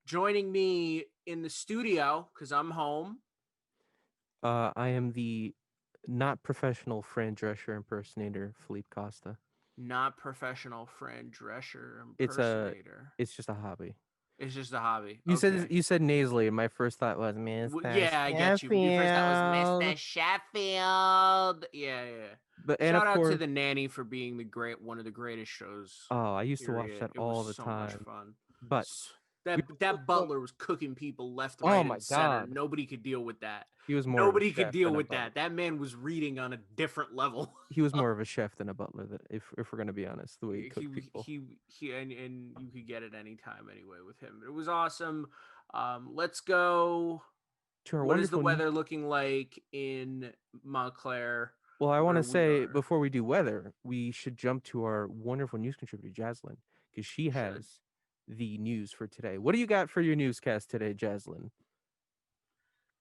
Joining me in the studio, because I'm home. I am the not professional Fran Drescher impersonator, Philippe Costa. Not professional Fran Drescher It's a, impersonator. it's just a hobby. It's just a hobby. You said Okay. you said nasally, and my first thought was Mr. Yeah, I get you. Your first thought was Sheffield. Mr. Sheffield. Yeah. But and of Shout out to course, The Nanny for being one of the greatest shows. oh, I used to watch Period. that It was all the so much time. fun. But we also That don't. butler was cooking people left, Oh right, my and center. God, Nobody could deal with that. he was more of a Nobody could chef deal than a with butler. that. That man was reading on a different level. He was more of a chef than a butler. That if we're gonna be honest, the way he cooked people. And you could get it anytime anyway with him. It was awesome. Let's go. To our What is the wonderful new. weather looking like in Montclair, Well, I want where to we say are? before we do weather, we should jump to our wonderful news contributor, Jaslyn, because she We should. has the news for today. What do you got for your newscast today, Jaslyn?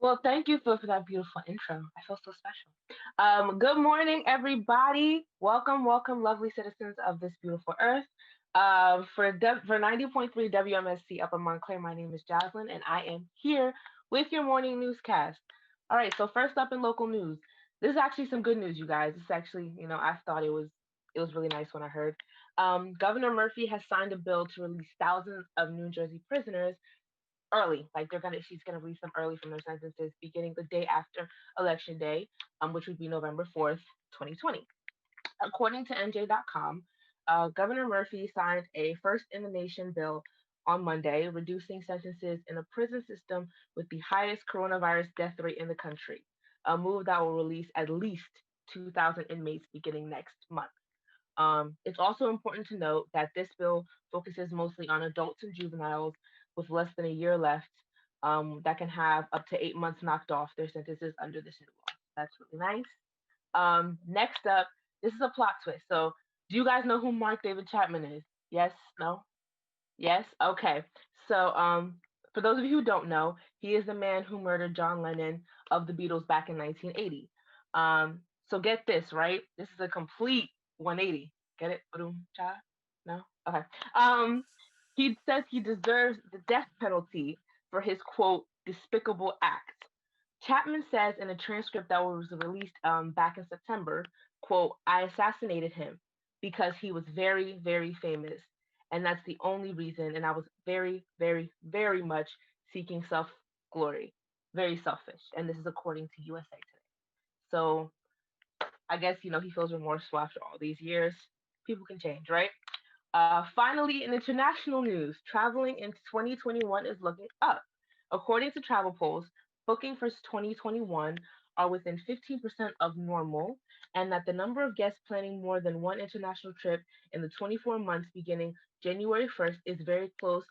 Well, thank you for that beautiful intro. I feel so special. Good morning, everybody. Welcome, lovely citizens of this beautiful earth. For 90.3 WMSC Upper Montclair, my name is Jocelyn, and I am here with your morning newscast. All right, so first up in local news, this is actually some good news, you guys. This is actually, I thought it was really nice when I heard. Governor Murphy has signed a bill to release thousands of New Jersey prisoners early. Like she's gonna release them early from their sentences, beginning the day after Election Day, which would be November 4th, 2020. According to NJ.com, Governor Murphy signed a first in the nation bill on Monday, reducing sentences in a prison system with the highest coronavirus death rate in the country. A move that will release at least 2,000 inmates beginning next month. It's also important to note that this bill focuses mostly on adults and juveniles with less than a year left that can have up to 8 months knocked off their sentences under this new law. That's really nice. Next up, this is a plot twist. So, do you guys know who Mark David Chapman is? Yes? No? Yes? Okay. So, for those of you who don't know, he is the man who murdered John Lennon of the Beatles back in 1980. So get this, right? This is a complete 180. Get it? Boom, cha? No? Okay. Um, he says he deserves the death penalty for his quote despicable act. Chapman says in a transcript that was released back in September, quote, I assassinated him because he was very, very famous. And that's the only reason. And I was very, very, very much seeking self glory. Very selfish. And this is according to USA Today. So I guess, he feels remorseful after all these years. People can change, right? Finally, in international news, traveling in 2021 is looking up. According to travel polls, booking for 2021 are within 15% of normal, and that the number of guests planning more than one international trip in the 24 months beginning January 1st is very close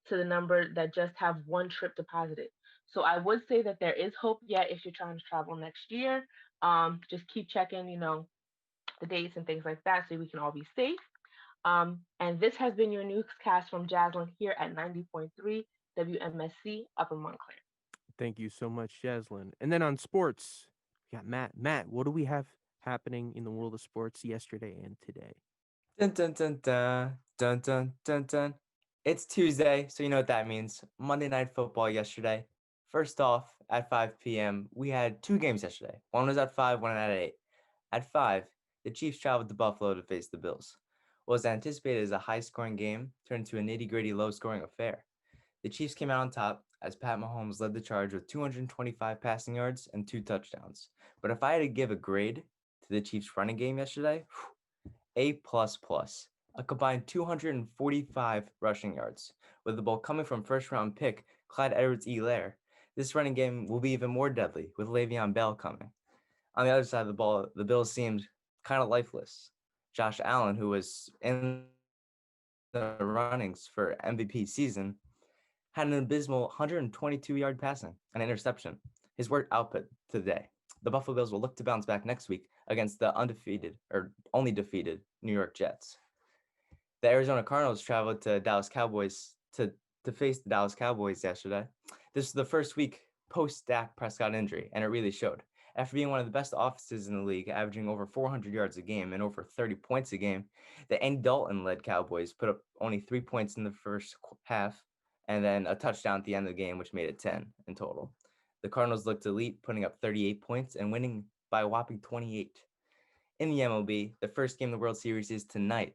to the number that just have one trip deposited. So I would say that there is hope yet if you're trying to travel next year. Just keep checking, the dates and things like that so we can all be safe. And this has been your newscast from Jaslyn here at 90.3 WMSC Upper Montclair. Thank you so much, Jaslyn. And then on sports, we got Matt. Matt, what do we have happening in the world of sports yesterday and today? Dun dun dun dun dun dun dun dun. It's Tuesday, so you know what that means. Monday Night Football yesterday. First off, at 5 p.m., we had two games yesterday. One was at 5, one at 8. At 5, the Chiefs traveled to Buffalo to face the Bills. What was anticipated as a high-scoring game turned into a nitty-gritty low-scoring affair. The Chiefs came out on top as Pat Mahomes led the charge with 225 passing yards and 2 touchdowns. But if I had to give a grade to the Chiefs' running game yesterday, A++, a combined 245 rushing yards. With the ball coming from first-round pick Clyde Edwards-Helaire, this running game will be even more deadly with Le'Veon Bell coming. On the other side of the ball, the Bills seemed kind of lifeless. Josh Allen, who was in the runnings for MVP season, had an abysmal 122-yard passing, an interception. His worst output to the day. The Buffalo Bills will look to bounce back next week against the only defeated New York Jets. The Arizona Cardinals traveled to Dallas Cowboys to face the Dallas Cowboys yesterday. This is the first week post Dak Prescott injury, and it really showed. After being one of the best offenses in the league, averaging over 400 yards a game and over 30 points a game, the Andy Dalton-led Cowboys put up only 3 points in the first half and then a touchdown at the end of the game, which made it 10 in total. The Cardinals looked elite, putting up 38 points and winning by a whopping 28. In the MLB, the first game of the World Series is tonight.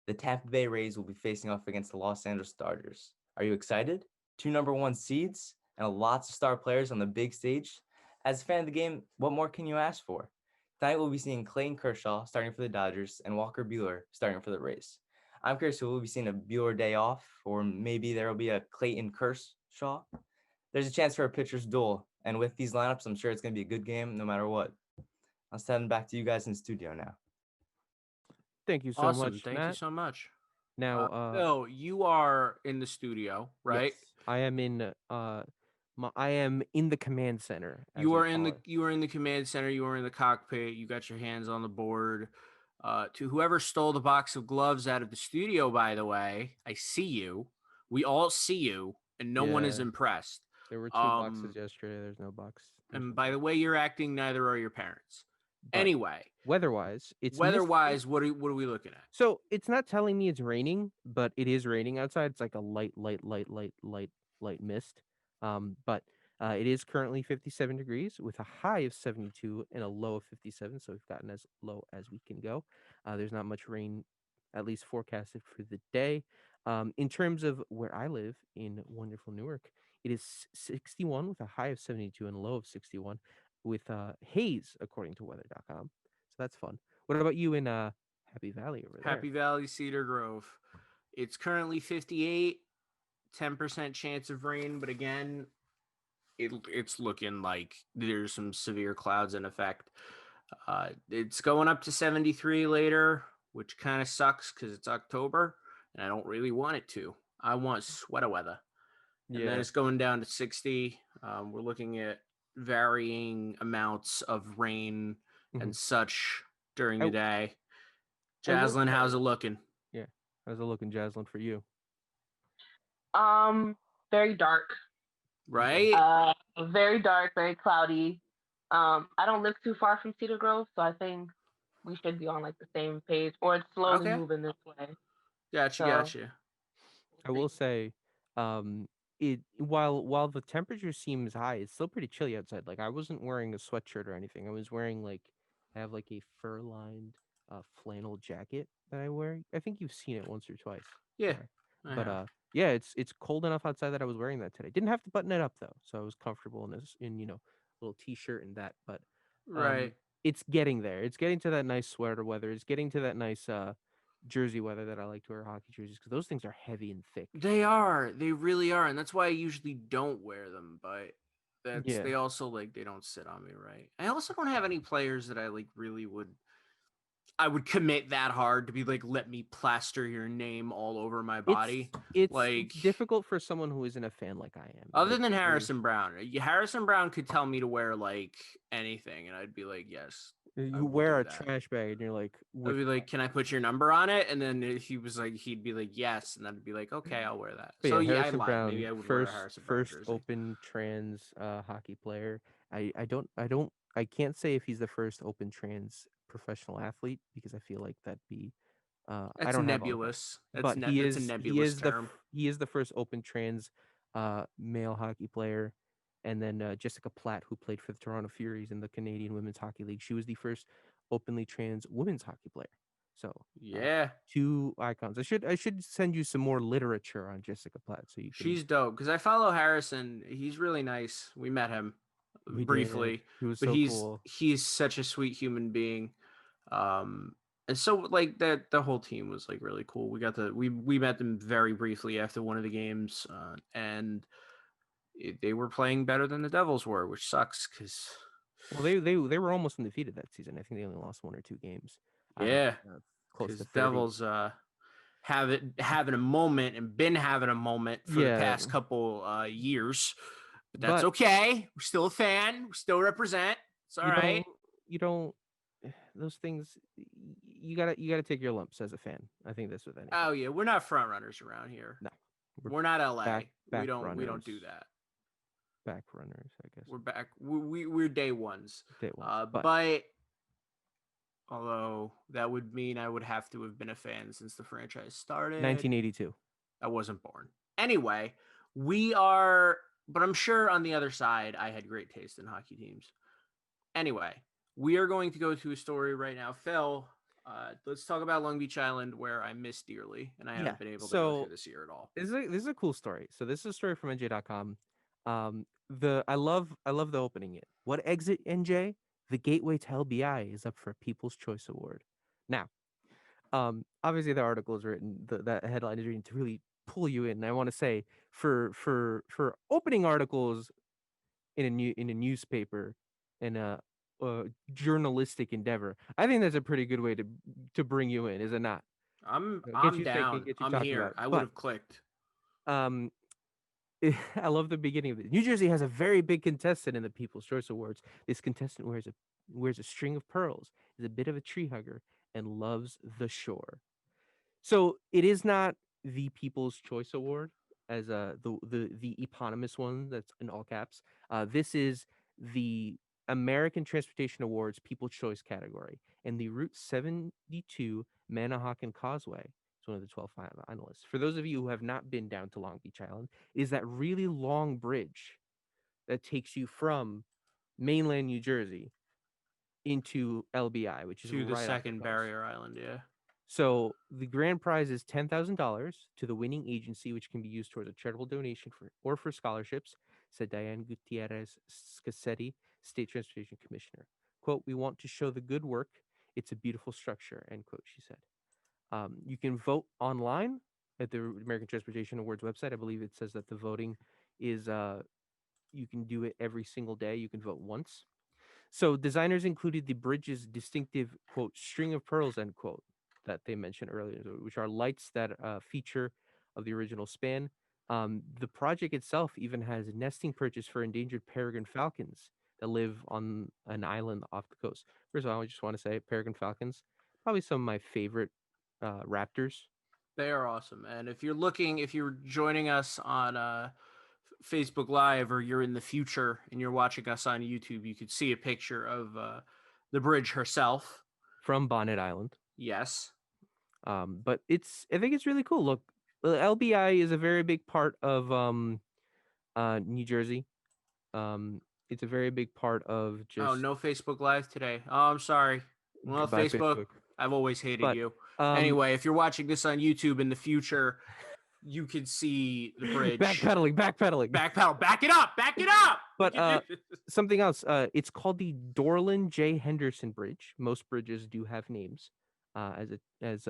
The Tampa Bay Rays will be facing off against the Los Angeles Dodgers. Are you excited? 2 number 1 seeds and lots of star players on the big stage. As a fan of the game, what more can you ask for? Tonight we'll be seeing Clayton Kershaw starting for the Dodgers and Walker Buehler starting for the Rays. I'm curious who will be seeing a Buehler day off, or maybe there will be a Clayton Kershaw. There's a chance for a pitcher's duel, and with these lineups, I'm sure it's going to be a good game no matter what. I'll send back to you guys in the studio now. Thank you so Awesome. much, Thank Matt. you so much. Now, Phil, you are in the studio, right? yes, I am in I am in the command center. as You we are in call the it. you are in the command center. You are in the cockpit. You got your hands on the board. To whoever stole the box of gloves out of the studio, by the way, I see you. We all see you, and no one is Yeah. impressed. There were 2 boxes yesterday. There's no box. there's And no by box. the way you're acting, neither are your parents. But Anyway, weather-wise, it's misty. weather-wise, what are we looking at? So it's not telling me it's raining, but it is raining outside. It's like a light mist. But it is currently 57 degrees with a high of 72 and a low of 57. So we've gotten as low as we can go. There's not much rain, at least forecasted for the day. In terms of where I live in wonderful Newark, it is 61 with a high of 72 and a low of 61 with haze, according to weather.com. So that's fun. What about you in Happy Valley over there? Happy Valley, Cedar Grove. It's currently 58, 10% chance of rain, but again, it's looking like there's some severe clouds in effect. It's going up to 73 later, which kind of sucks because it's October, and I don't really want it to. I want sweater weather. And then it's going down to 60. We're looking at varying amounts of rain and such during the I- day. I will Jaslyn, how's say- it looking? How's it looking, Jaslyn, for you? Very dark. Right? Very dark, very cloudy. I don't live too far from Cedar Grove, so I think we should be on like the same page, or it's slowly Okay. moving this way. Gotcha, So- gotcha. I will say, it while the temperature seems high, it's still pretty chilly outside. Like I wasn't wearing a sweatshirt or anything. I was wearing I have like a fur-lined flannel jacket that I wear. I think you've seen it once or twice. Yeah. Sorry. I But have. yeah, it's cold enough outside that I was wearing that today. Didn't have to button it up though, so I was comfortable in this little t-shirt and that. But Right. it's getting there. It's getting to that nice sweater weather. It's getting to that nice jersey weather that I like to wear hockey jerseys because those things are heavy and thick. They are. They really are. And that's why I usually don't wear them. But Yeah. they also they don't sit on me right. I also don't have any players that I really I would commit that hard to be like, let me plaster your name all over my body. It's like- difficult for someone who isn't a fan like I am. Other It's than very- Harrison Brown. Harrison Brown could tell me to wear anything and I'd be like, yes. you will wear a do that. trash bag and you're like, I'd be like, can I put your number on it? And then he'd be like, yes. And I'd be like, okay, I'll wear that. But So yeah, yeah, I Harrison lied. Brown, Maybe I would wear a first Harrison Brown first jersey. open trans hockey player. I can't say if he's the first open trans professional athlete because I feel like that'd be I That's don't have all the facts. nebulous. That's But that's a nebulous term. he is the first open trans male hockey player, and then Jessica Platt, who played for the Toronto Furies in the Canadian Women's Hockey League, she was the first openly trans women's hockey player. So Yeah, 2 icons. I should send you some more literature on Jessica Platt so you can. she's dope because I follow Harrison. He's really nice. We met him We did. briefly, He was but so he's cool. he's such a sweet human being. And so the whole team was really cool. We met them very briefly after one of the games, and they were playing better than the Devils were, which sucks because Well, they were almost undefeated that season. I think they only lost 1 or 2 games. out of, yeah, close to because 30. Devils having a moment and been having a moment for the Yeah. past couple years, but that's But- okay. We're still a fan. We still represent. It's all right. You don't. Those things. You gotta take your lumps as a fan. I think that's with anything. Oh yeah, we're not front runners around here. No, We're not LA. back we don't do runners. that. Back runners, I guess. We're back. We're day ones. Day ones, But although that would mean I would have to have been a fan since the franchise started. 1982. I wasn't born. Anyway, We are, but I'm sure on the other side, I had great taste in hockey teams. Anyway, we are going to go to a story right now. Phil, let's talk about Long Beach Island, where I miss dearly, and I haven't been able to go So through this year at all. this is a cool story. So this is a story from NJ.com. I love the opening. It what exit NJ? The gateway to LBI is up for a People's Choice Award. Now, obviously the article is written, that headline is written to really pull you in. And I want to say for opening articles in a newspaper in a journalistic endeavor, I think that's a pretty good way to bring you in, is it not? I'm Get you down. thinking, get you I'm talking here. about it. I would But have clicked. um, I love the beginning of it. New Jersey has a very big contestant in the People's Choice Awards. This contestant wears a string of pearls, is a bit of a tree hugger, and loves the shore. So it is not the People's Choice Award as the eponymous one that's in all caps. This is the American Transportation Awards People's Choice category, and the Route 72 Manahawkin Causeway is one of the 12 finalists. For those of you who have not been down to Long Beach Island, it is that really long bridge that takes you from mainland New Jersey into LBI, which is To the right off the second coast. barrier island, yeah. So the grand prize is $10,000 to the winning agency, which can be used towards a charitable donation for scholarships, said Diane Gutierrez Scassetti, State Transportation Commissioner. Quote, "We want to show the good work. It's a beautiful structure," end quote, she said. You can vote online at the American Transportation Awards website. I believe it says that the voting is, you can do it every single day. You can vote once. So designers included the bridge's distinctive, quote, string of pearls, end quote, that they mentioned earlier, which are lights that feature of the original span. The project itself even has nesting perches for endangered peregrine falcons that live on an island off the coast. First of all, I just want to say peregrine falcons, probably some of my favorite raptors. They are awesome. And if you're joining us on Facebook Live, or you're in the future and you're watching us on YouTube, you could see a picture of the bridge herself. From Bonnet Island. Yes. But I think it's really cool. Look, LBI is a very big part of New Jersey. It's a very big part of just. Oh, no Facebook Live today. Oh, I'm sorry. Well, Goodbye, Facebook, I've always hated But, you. um, Anyway, if you're watching this on YouTube in the future, you can see the bridge. backpedaling. Backpedal. Back it up. Back it up. But something else. It's called the Dorland J. Henderson Bridge. Most bridges do have names, as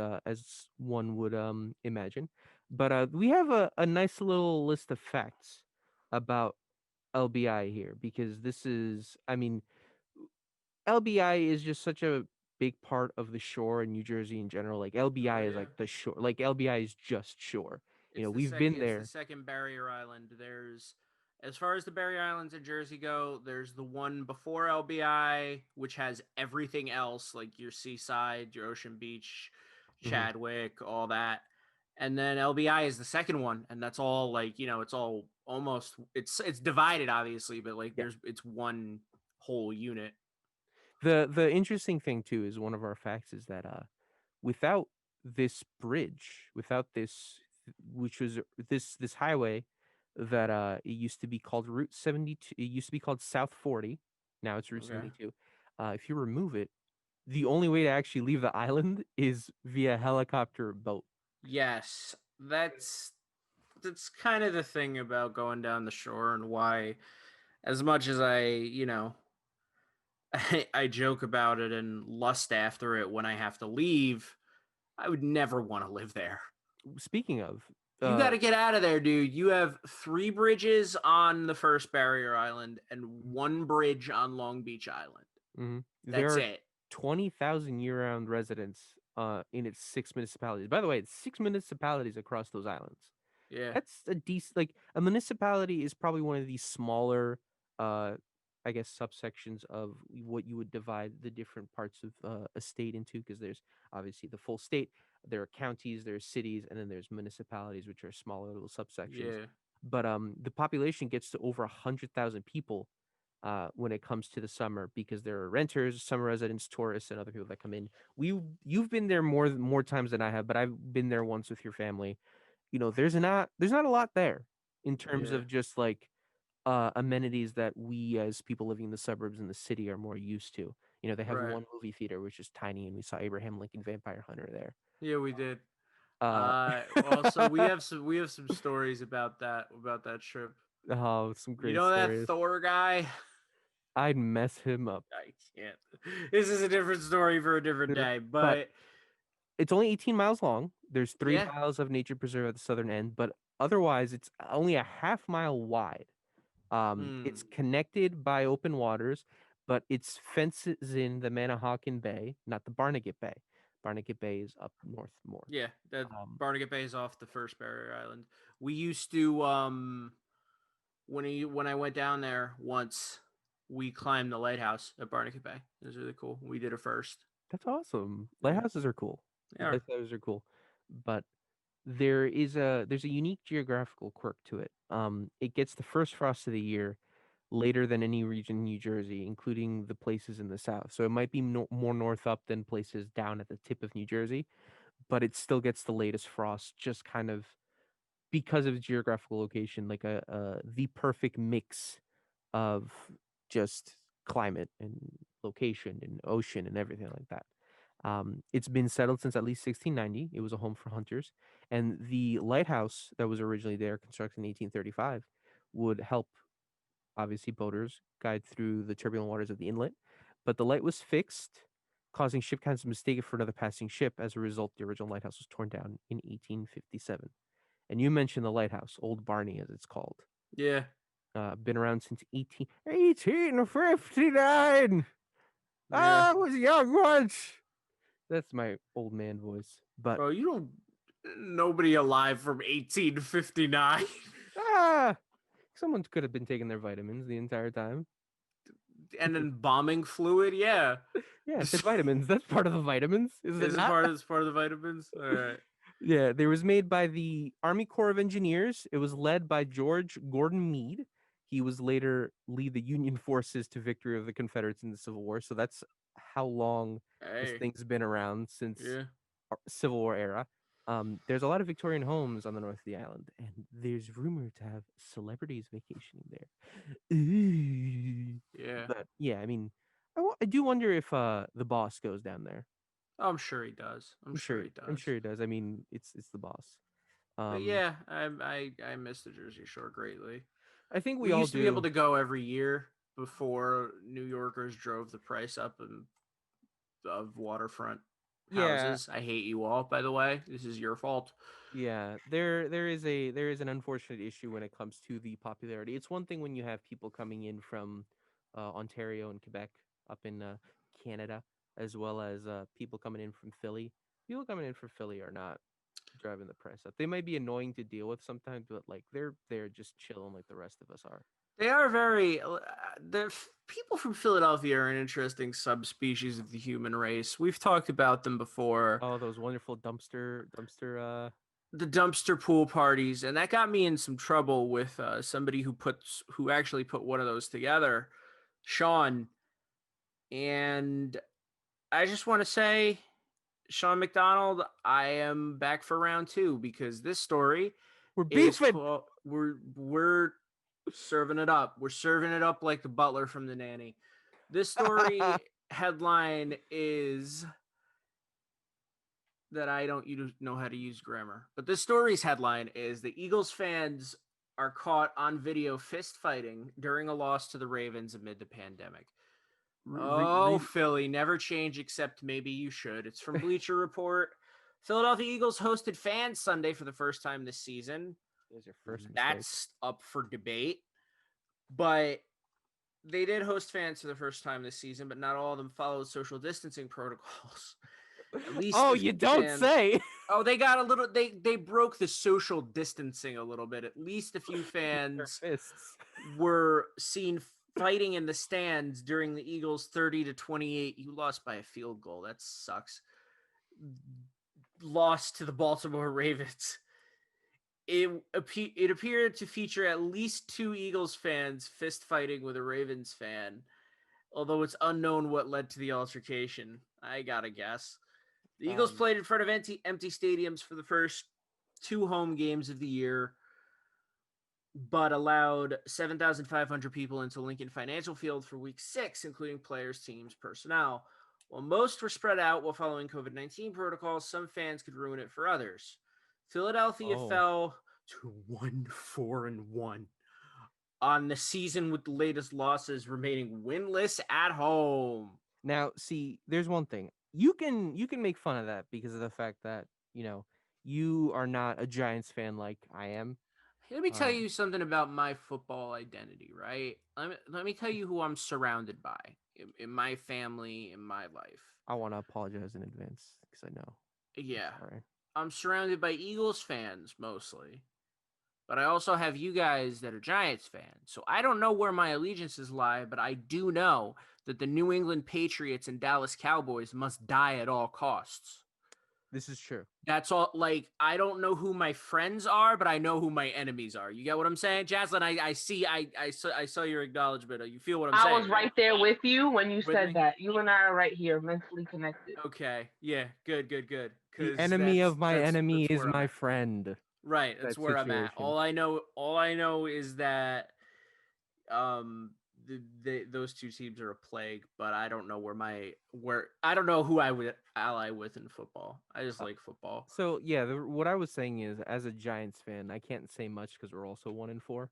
one would imagine. But we have a nice little list of facts about LBI here, because this is, I mean, LBI is just such a big part of the shore in New Jersey in general. Like LBI is yeah. like the shore. Like LBI is just shore. You know, we've been there. It's the second barrier island. There's, as far as the barrier islands in Jersey go, there's the one before LBI, which has everything else, like your seaside, your Ocean Beach, Mhm. Chadwick, all that. And then LBI is the second one, and that's all, like, it's all almost, it's divided obviously, but like Yeah. it's one whole unit. The interesting thing too is one of our facts is that without this bridge, without this, which was this highway that it used to be called Route 72, it used to be called South 40, now it's Route Okay. 72. If you remove it, the only way to actually leave the island is via helicopter or boat. Yes, that's kind of the thing about going down the shore, and why, as much as I joke about it and lust after it when I have to leave, I would never want to live there. Speaking of, You got to get out of there, dude. You have 3 bridges on the first barrier island and 1 bridge on Long Beach Island. mhm. That's There are it. 20,000 year-round residents in its 6 municipalities. By the way, it's 6 municipalities across those islands. Yeah. That's a decent, like, a municipality is probably one of these smaller, I guess, subsections of what you would divide the different parts of a state into, because there's obviously the full state, there are counties, there's cities, and then there's municipalities, which are smaller little subsections. Yeah. But the population gets to over 100,000 people when it comes to the summer, because there are renters, summer residents, tourists, and other people that come in. You've been there more times than I have, but I've been there once with your family. You know, there's not a lot there. in terms Yeah. of just like amenities that we as people living in the suburbs and the city are more used to. They have Right. one movie theater which is tiny, and we saw Abraham Lincoln Vampire Hunter there. Yeah, we did. Uh, Also, we have some stories about that trip. oh, some You great know that stories. Thor guy? I'd mess him up. I can't. This is a different story for a different day, But but it's only 18 miles long. There's 3 yeah. miles of nature preserve at the southern end, but otherwise it's only a half mile wide. It's Hmm. connected by open waters, but its fences in the Manahawkin Bay, not the Barnegat Bay. Barnegat Bay is up north more. Yeah, that Um, Barnegat Bay is off the first barrier island. We used to when I went down there once, we climbed the lighthouse at Barnegat Bay. It was really cool. We did it first. that's awesome. Yeah. Lighthouses are cool. They are. Lighthouses are cool, but there's a unique geographical quirk to it. It gets the first frost of the year later than any region in New Jersey, including the places in the south. So it might be more north up than places down at the tip of New Jersey, but it still gets the latest frost, just kind of because of its geographical location, like the perfect mix of just climate and location and ocean and everything like that. It's been settled since at least 1690. It was a home for hunters, and the lighthouse that was originally there, constructed in 1835, would help obviously boaters guide through the turbulent waters of the inlet. But the light was fixed, causing ship captains to mistake it for another passing ship. As a result, the original lighthouse was torn down in 1857. And you mentioned the lighthouse, Old Barney, as it's called. Yeah. Been around since 1859. Yeah. I was young once. That's my old man voice. But Bro, you don't. Nobody alive from 1859. ah, someone could have been taking their vitamins the entire time. And then bombing fluid. Yeah. Yeah, it's vitamins. That's part of the vitamins, is it Is it not? part of the vitamins? All right. Yeah, they was made by the Army Corps of Engineers. It was led by George Gordon Meade. He was later lead the Union forces to victory of the Confederates in the Civil War. So that's how long this Hey. thing's been around, since Yeah. Civil War era. There's a lot of Victorian homes on the north of the island, and there's rumored to have celebrities vacationing there. Ooh. Yeah. But yeah, I mean, I do wonder if the boss goes down there. I'm sure he does. I'm sure he does. I'm sure he does. I mean, it's the boss. But yeah, I miss the Jersey Shore greatly. I think We we all used to be able do. to go every year before New Yorkers drove the price up of waterfront Yeah, houses. I hate you all, by the way. This is your fault. yeah. There is an unfortunate issue when it comes to the popularity. It's one thing when you have people coming in from Ontario and Quebec up in Canada, as well as people coming in from Philly. People coming in from Philly are not driving the price up. They might be annoying to deal with sometimes, but like they're just chilling like the rest of us are. They are very. People from Philadelphia are an interesting subspecies of the human race. We've talked about them before. Oh, those wonderful dumpster. The dumpster pool parties, and that got me in some trouble with somebody who actually put one of those together, Sean. And I just want to say, Sean McDonald, I am back for round 2 because this story We're is beefing. we're serving it up. We're serving it up like the butler from The Nanny. This story headline is that I don't know how to use grammar, but this story's headline is the Eagles fans are caught on video fist fighting during a loss to the Ravens amid the pandemic. Oh, Philly, never change except maybe you should. It's from Bleacher Report. Philadelphia Eagles hosted fans Sunday for the first time this season. There's your first mistake. That's up for debate. But they did host fans for the first time this season, but not all of them followed social distancing protocols. At least you don't say. Oh, they got a little they broke the social distancing a little bit. At least a few Their fans fists. were seen fighting in the stands during the Eagles 30-28. You lost by a field goal. That sucks. Lost to the Baltimore Ravens. It appeared to feature at least 2 Eagles fans fist fighting with a Ravens fan, although it's unknown what led to the altercation. I gotta guess. The Eagles played in front of empty stadiums for the first 2 home games of the year. but allowed 7,500 people into Lincoln Financial Field for Week 6, including players, teams, personnel. While most were spread out while following COVID-19 protocols, some fans could ruin it for others. Philadelphia fell to 1-4-1 on the season, with the latest losses remaining winless at home. Now, see, there's one thing. You can make fun of that because of the fact that, you are not a Giants fan like I am. Let me tell you something about my football identity, right? Let me tell you who I'm surrounded by in my family, in my life. I want to apologize in advance because I know. Yeah. Sorry. I'm surrounded by Eagles fans mostly, but I also have you guys that are Giants fans. So I don't know where my allegiances lie, but I do know that the New England Patriots and Dallas Cowboys must die at all costs. This is true. That's all. Like, I don't know who my friends are, but I know who my enemies are. You get what I'm saying, Jaslyn? I saw your acknowledgement. You feel what I'm saying? I was right there with you when you With said me? that. You and I are right here, mentally connected. Okay. Yeah. Good. The 'Cause enemy of my enemy that's is where I'm my at. friend. Right. That's that where I'm at. situation. All I know is that those two teams are a plague, but I don't know I don't know who I would ally with in football. I just like football. So yeah, what I was saying is, as a Giants fan, I can't say much because we're also 1-4.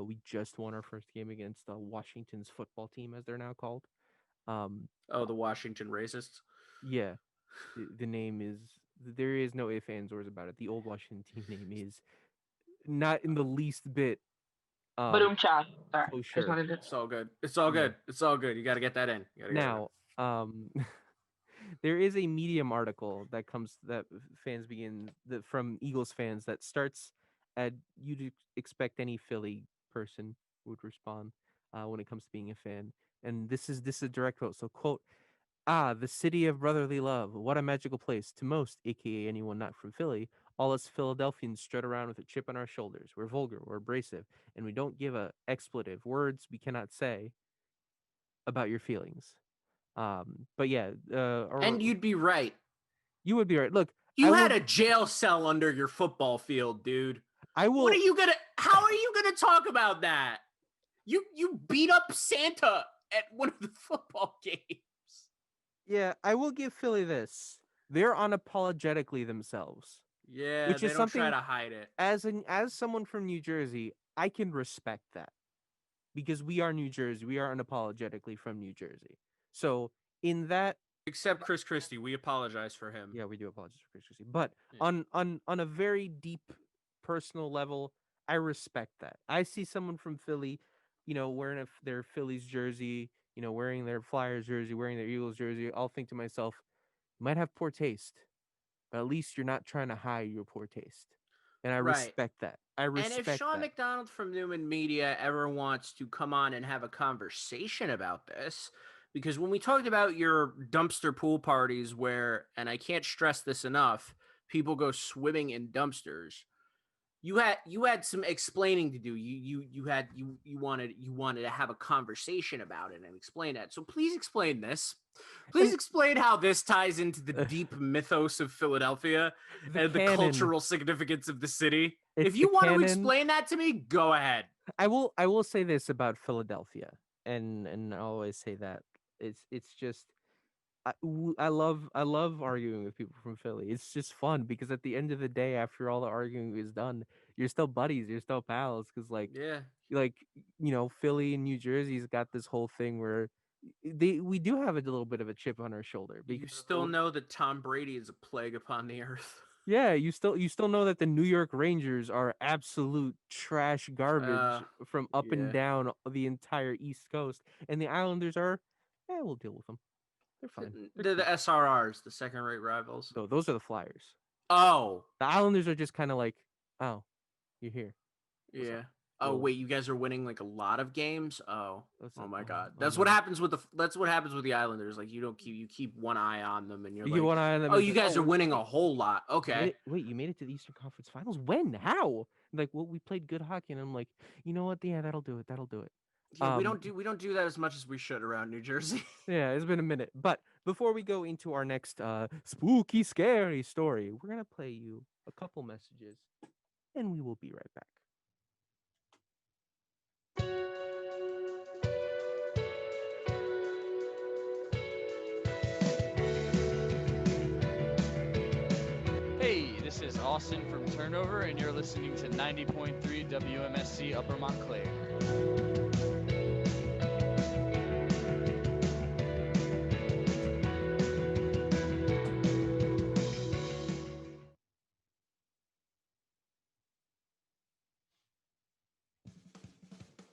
We just won our first game against Washington's football team, as they're now called. Oh, the Washington Racists. Yeah, the name is, there is no ifs, ands, or about it. The old Washington team name is not in the least bit. But cha. Sorry. So Just sure. wanted to... It's all good. It's all Yeah. good. It's all good. You got to get that in. Now, there is a Medium article that from Eagles fans that starts at, you'd expect any Philly person would respond when it comes to being a fan, and this is a direct quote. So, quote, the city of brotherly love, what a magical place. To most, aka anyone not from Philly, all us Philadelphians strut around with a chip on our shoulders. We're vulgar, we're abrasive, and we don't give a expletive, words we cannot say about your feelings. But yeah, and you'd be right. You would be right. Look, you had a jail cell under your football field, dude. How are you gonna talk about that? You beat up Santa at one of the football games. Yeah, I will give Philly this. They're unapologetically themselves. Yeah, which is don't something, try to hide it. As someone from New Jersey, I can respect that. Because we are New Jersey. We are unapologetically from New Jersey. So in that, except Chris Christie, we apologize for him. Yeah, we do apologize for Chris Christie. But on a very deep personal level, I respect that. I see someone from Philly, wearing their Phillies jersey, wearing their Flyers jersey, wearing their Eagles jersey. I'll think to myself, you might have poor taste, but at least you're not trying to hide your poor taste. And I respect that. And if Sean McDonald from Newman Media ever wants to come on and have a conversation about this, because when we talked about your dumpster pool parties where, and I can't stress this enough, people go swimming in dumpsters, you had some explaining to do. You wanted to have a conversation about it and explain that. So please explain this. Please explain how this ties into the deep mythos of Philadelphia and the cultural significance of the city. If you want to explain that to me, go ahead. I will say this about Philadelphia, and I always say that it's just, I love arguing with people from Philly. It's just fun because at the end of the day, after all the arguing is done, you're still buddies, you're still pals. Because Philly and New Jersey's got this whole thing where we do have a little bit of a chip on our shoulder. Because you still know that Tom Brady is a plague upon the earth. Yeah, you still know that the New York Rangers are absolute trash garbage from up and down the entire East Coast, and the Islanders are, we'll deal with them. They're fine. They're the SRRs, the second-rate rivals. So those are the Flyers. Oh, the Islanders are just kind of like, oh, you're here. Yeah. Oh wait, you guys are winning like a lot of games. Oh my God, that's what happens with the Islanders. Like you keep one eye on them, and you keep one eye on them. Oh, you guys are winning a whole lot. Okay. Wait, you made it to the Eastern Conference Finals? When? How? Like, well, we played good hockey, and I'm like, you know what? Yeah, that'll do it. Yeah, we don't do that as much as we should around New Jersey. Yeah, it's been a minute. But before we go into our next spooky, scary story, we're gonna play you a couple messages, and we will be right back. Hey, this is Austin from Turnover, and you're listening to 90.3 WMSC Upper Montclair.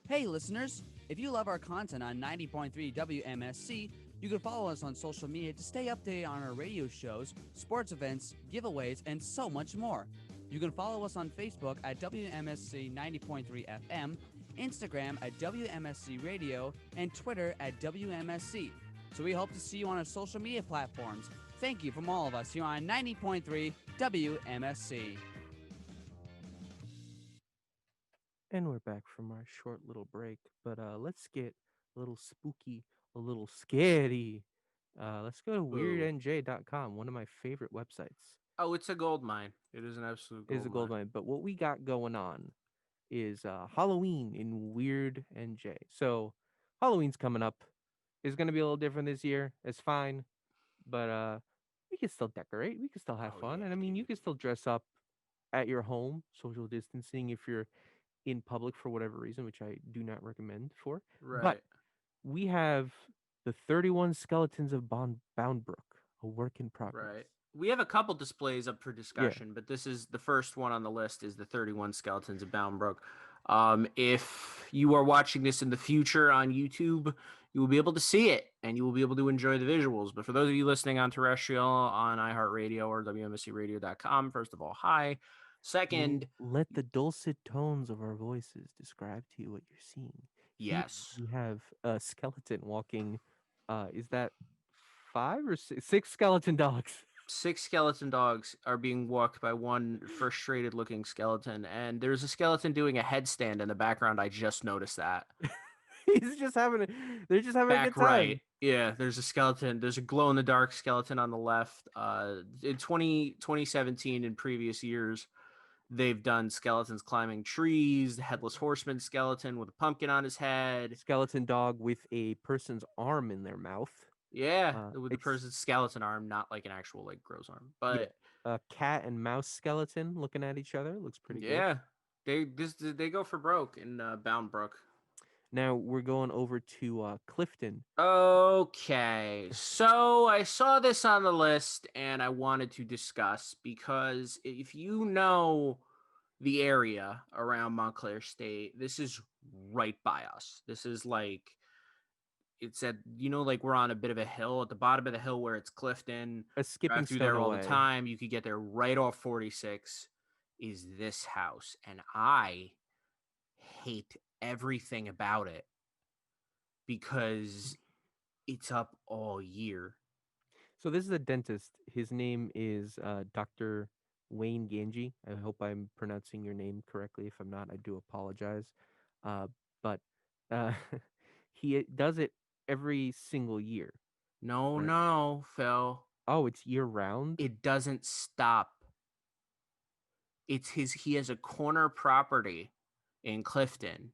Hey, listeners! If you love our content on 90.3 WMSC, you can follow us on social media to stay updated on our radio shows, sports events, giveaways, and so much more. You can follow us on Facebook at WMSC 90.3 FM, Instagram at WMSC Radio, and Twitter at WMSC. So we hope to see you on our social media platforms. Thank you from all of us here on 90.3 WMSC. And we're back from our short little break, but let's get a little spooky, a little scary. Let's go to weirdnj.com, one of my favorite websites. Oh, it's a gold mine. It is an absolute It is a gold mine. But what we got going on is Halloween in Weird NJ. So Halloween's coming up. It's going to be a little different this year. It's fine, but we can still decorate. We can still have fun. yeah, And I mean, you can still dress up at your home, social distancing if you're in public for whatever reason, which I do not recommend for. Right. But we have the 31 Skeletons of Boundbrook, a work in progress. Right. We have a couple displays up for discussion, but this is the first one on the list is the 31 Skeletons of Boundbrook. If you are watching this in the future on YouTube, you will be able to see it and you will be able to enjoy the visuals. But for those of you listening on terrestrial, on iHeartRadio or WMSCRadio.com, first of all, hi. Second, let the dulcet tones of our voices describe to you what you're seeing. yes. We have a skeleton walking. Is that 5 or 6 skeleton dogs? 6 skeleton dogs are being walked by one frustrated looking skeleton, and there's a skeleton doing a headstand in the background. I just noticed that. They're just having a good time. Right. Yeah, there's a skeleton. There's a glow in the dark skeleton on the left. In 2017 and previous years, they've done skeletons climbing trees, the headless horseman skeleton with a pumpkin on his head. Skeleton dog with a person's arm in their mouth. Yeah, with the person's skeleton arm, not like an actual like crow's arm. But a cat and mouse skeleton looking at each other looks pretty good. Yeah, they go for broke in Boundbrook. Now we're going over to Clifton. Okay, so I saw this on the list and I wanted to discuss because if you know the area around Montclair State, this is right by us. This is like it's at like we're on a bit of a hill at the bottom of the hill where it's Clifton. A skipping through there all the time. You could get there right off 46. Is this house, and I hate everything about it because it's up all year. So this is a dentist. His name is Dr. Wayne Ganji. I hope I'm pronouncing your name correctly. If I'm not, I do apologize. But he does it every single year. No, Phil. Oh, it's year round? It doesn't stop. He has a corner property in Clifton.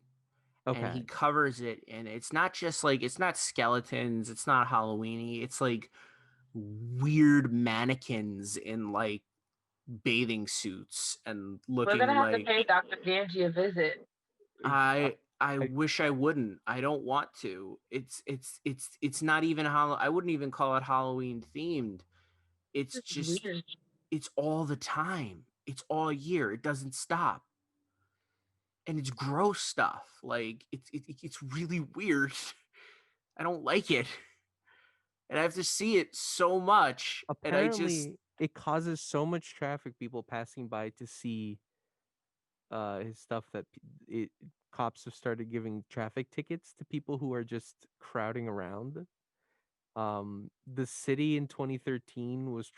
Okay. And he covers it, and it's not just like it's not skeletons, it's not Halloween-y, it's like weird mannequins in like bathing suits and looking We're gonna have like to pay Dr. Ganji a visit. I wish I wouldn't. I don't want to. It's not even I wouldn't even call it Halloween themed. It's just weird. It's all the time. It's all year. It doesn't stop. And it's gross stuff. Like it's really weird. I don't like it. And I have to see it so much. Apparently, it causes so much traffic, people passing by to see his stuff that cops have started giving traffic tickets to people who are just crowding around. The city in 2013 was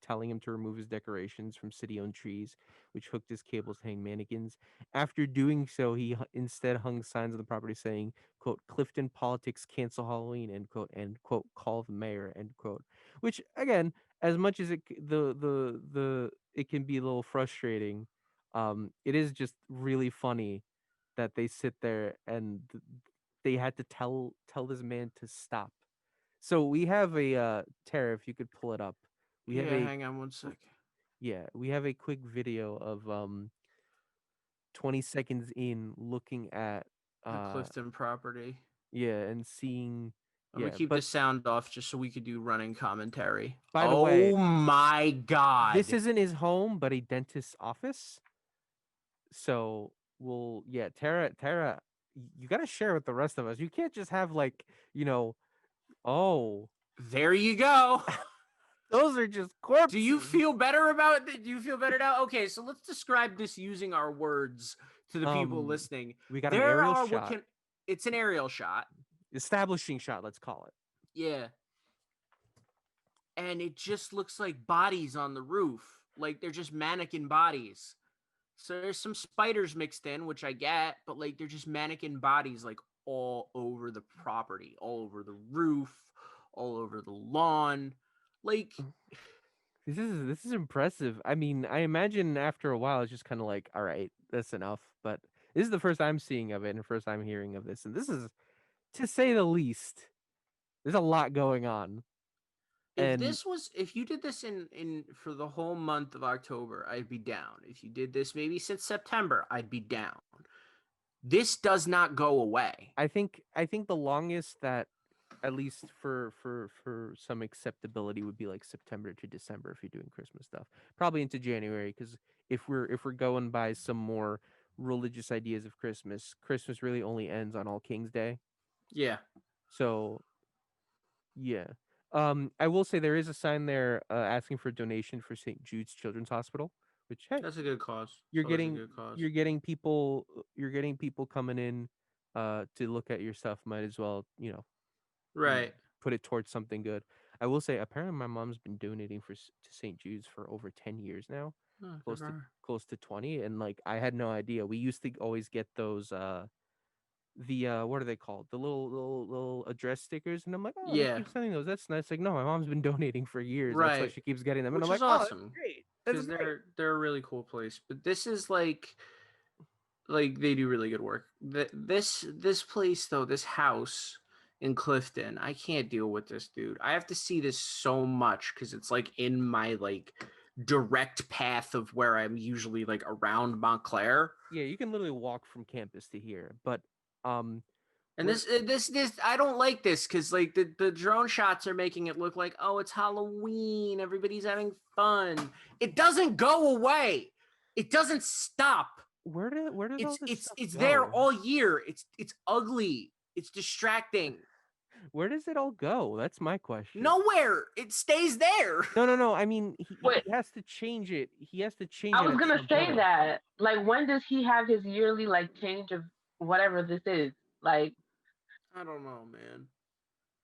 telling him to remove his decorations from city-owned trees, which hooked his cables to hang mannequins. After doing so, he instead hung signs on the property saying, quote, "Clifton politics cancel Halloween," end quote, and quote, "call the mayor," end quote. Which again, as much as it can be a little frustrating, it is just really funny that they sit there and they had to tell this man to stop. So we have a Tara, if you could pull it up. We have hang on 1 second. we have a quick video of 20 seconds in looking at The Clifton property. and seeing Let me keep the sound off just so we could do running commentary. By the way, oh my god. this isn't his home, but a dentist's office. So Tara, you got to share with the rest of us. You can't just have like, there you go. those are just corpses. Do you feel better about it? Do you feel better now? Okay, so let's describe this using our words to the people listening. We got an aerial are shot. It's an aerial shot. Establishing shot, let's call it. Yeah. And it just looks like bodies on the roof. Like they're just mannequin bodies. So there's some spiders mixed in, which I get, but like they're just mannequin bodies like all over the property, all over the roof, all over the lawn. Like this is impressive. I mean, I imagine after a while it's just kind of like, all right, that's enough. But this is the first I'm seeing of it and the first I'm hearing of this. And this is, to say the least, there's a lot going on. If you did this in for the whole month of October, I'd be down. If you did this maybe since September, I'd be down. This does not go away. I think the longest that, at least for some acceptability, would be like September to December if you're doing Christmas stuff. Probably into January, because if we're going by some more religious ideas of Christmas really only ends on All Kings Day. Yeah. So yeah. I will say there is a sign there asking for a donation for St. Jude's Children's Hospital, which, hey, that's a good cause. You're getting people coming in to look at your stuff. Might as well, right, put it towards something good. I will say, apparently my mom's been donating to St. Jude's for over 10 years now. Close to 20, and like I had no idea. We used to always get those what are they called? The little address stickers, and I'm like, oh, yeah, they keep sending those. That's nice. Like, no, my mom's been donating for years. Right. That's why she keeps getting them. Which and I'm is like, awesome. Oh, that's great. Because they're a really cool place. But this is like they do really good work. This place though, this house in Clifton, I can't deal with this dude. I have to see this so much because it's like in my like direct path of where I'm usually like around Montclair. Yeah, you can literally walk from campus to here. But and this I don't like this because like the drone shots are making it look like, oh, it's Halloween, everybody's having fun. It doesn't go away. It doesn't stop. Where does all this stuff it's go? there all year. It's ugly. It's distracting. Where does it all go? That's my question. Nowhere. It stays there. No. I mean, he has to change it. He has to change it. I was gonna say that. Like, when does he have his yearly like change of whatever this is? Like, I don't know, man.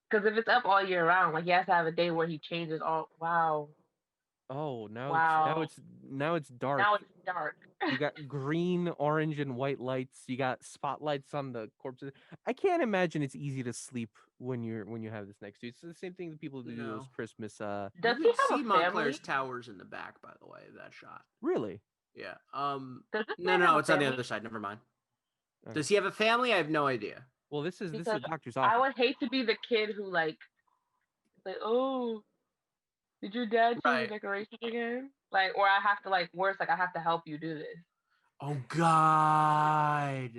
Because if it's up all year round, like he has to have a day where he changes all. Wow. Oh, now Wow. now it's dark. Now it's dark. You got green, orange, and white lights. You got spotlights on the corpses. I can't imagine it's easy to sleep when you have this next to you. It's the same thing that people do No. those Christmas. Does You he can have see a family? Montclair's towers in the back, by the way, of that shot. Really? Yeah. Does this man have No, a it's on the family? other side. Never mind. Okay. Does he have a family? I have no idea. Well, this is a Because doctor's office. I would hate to be the kid who like, oh, did your dad change Right. the decorations again? Like, or I have to like worse, like I have to help you do this. Oh God!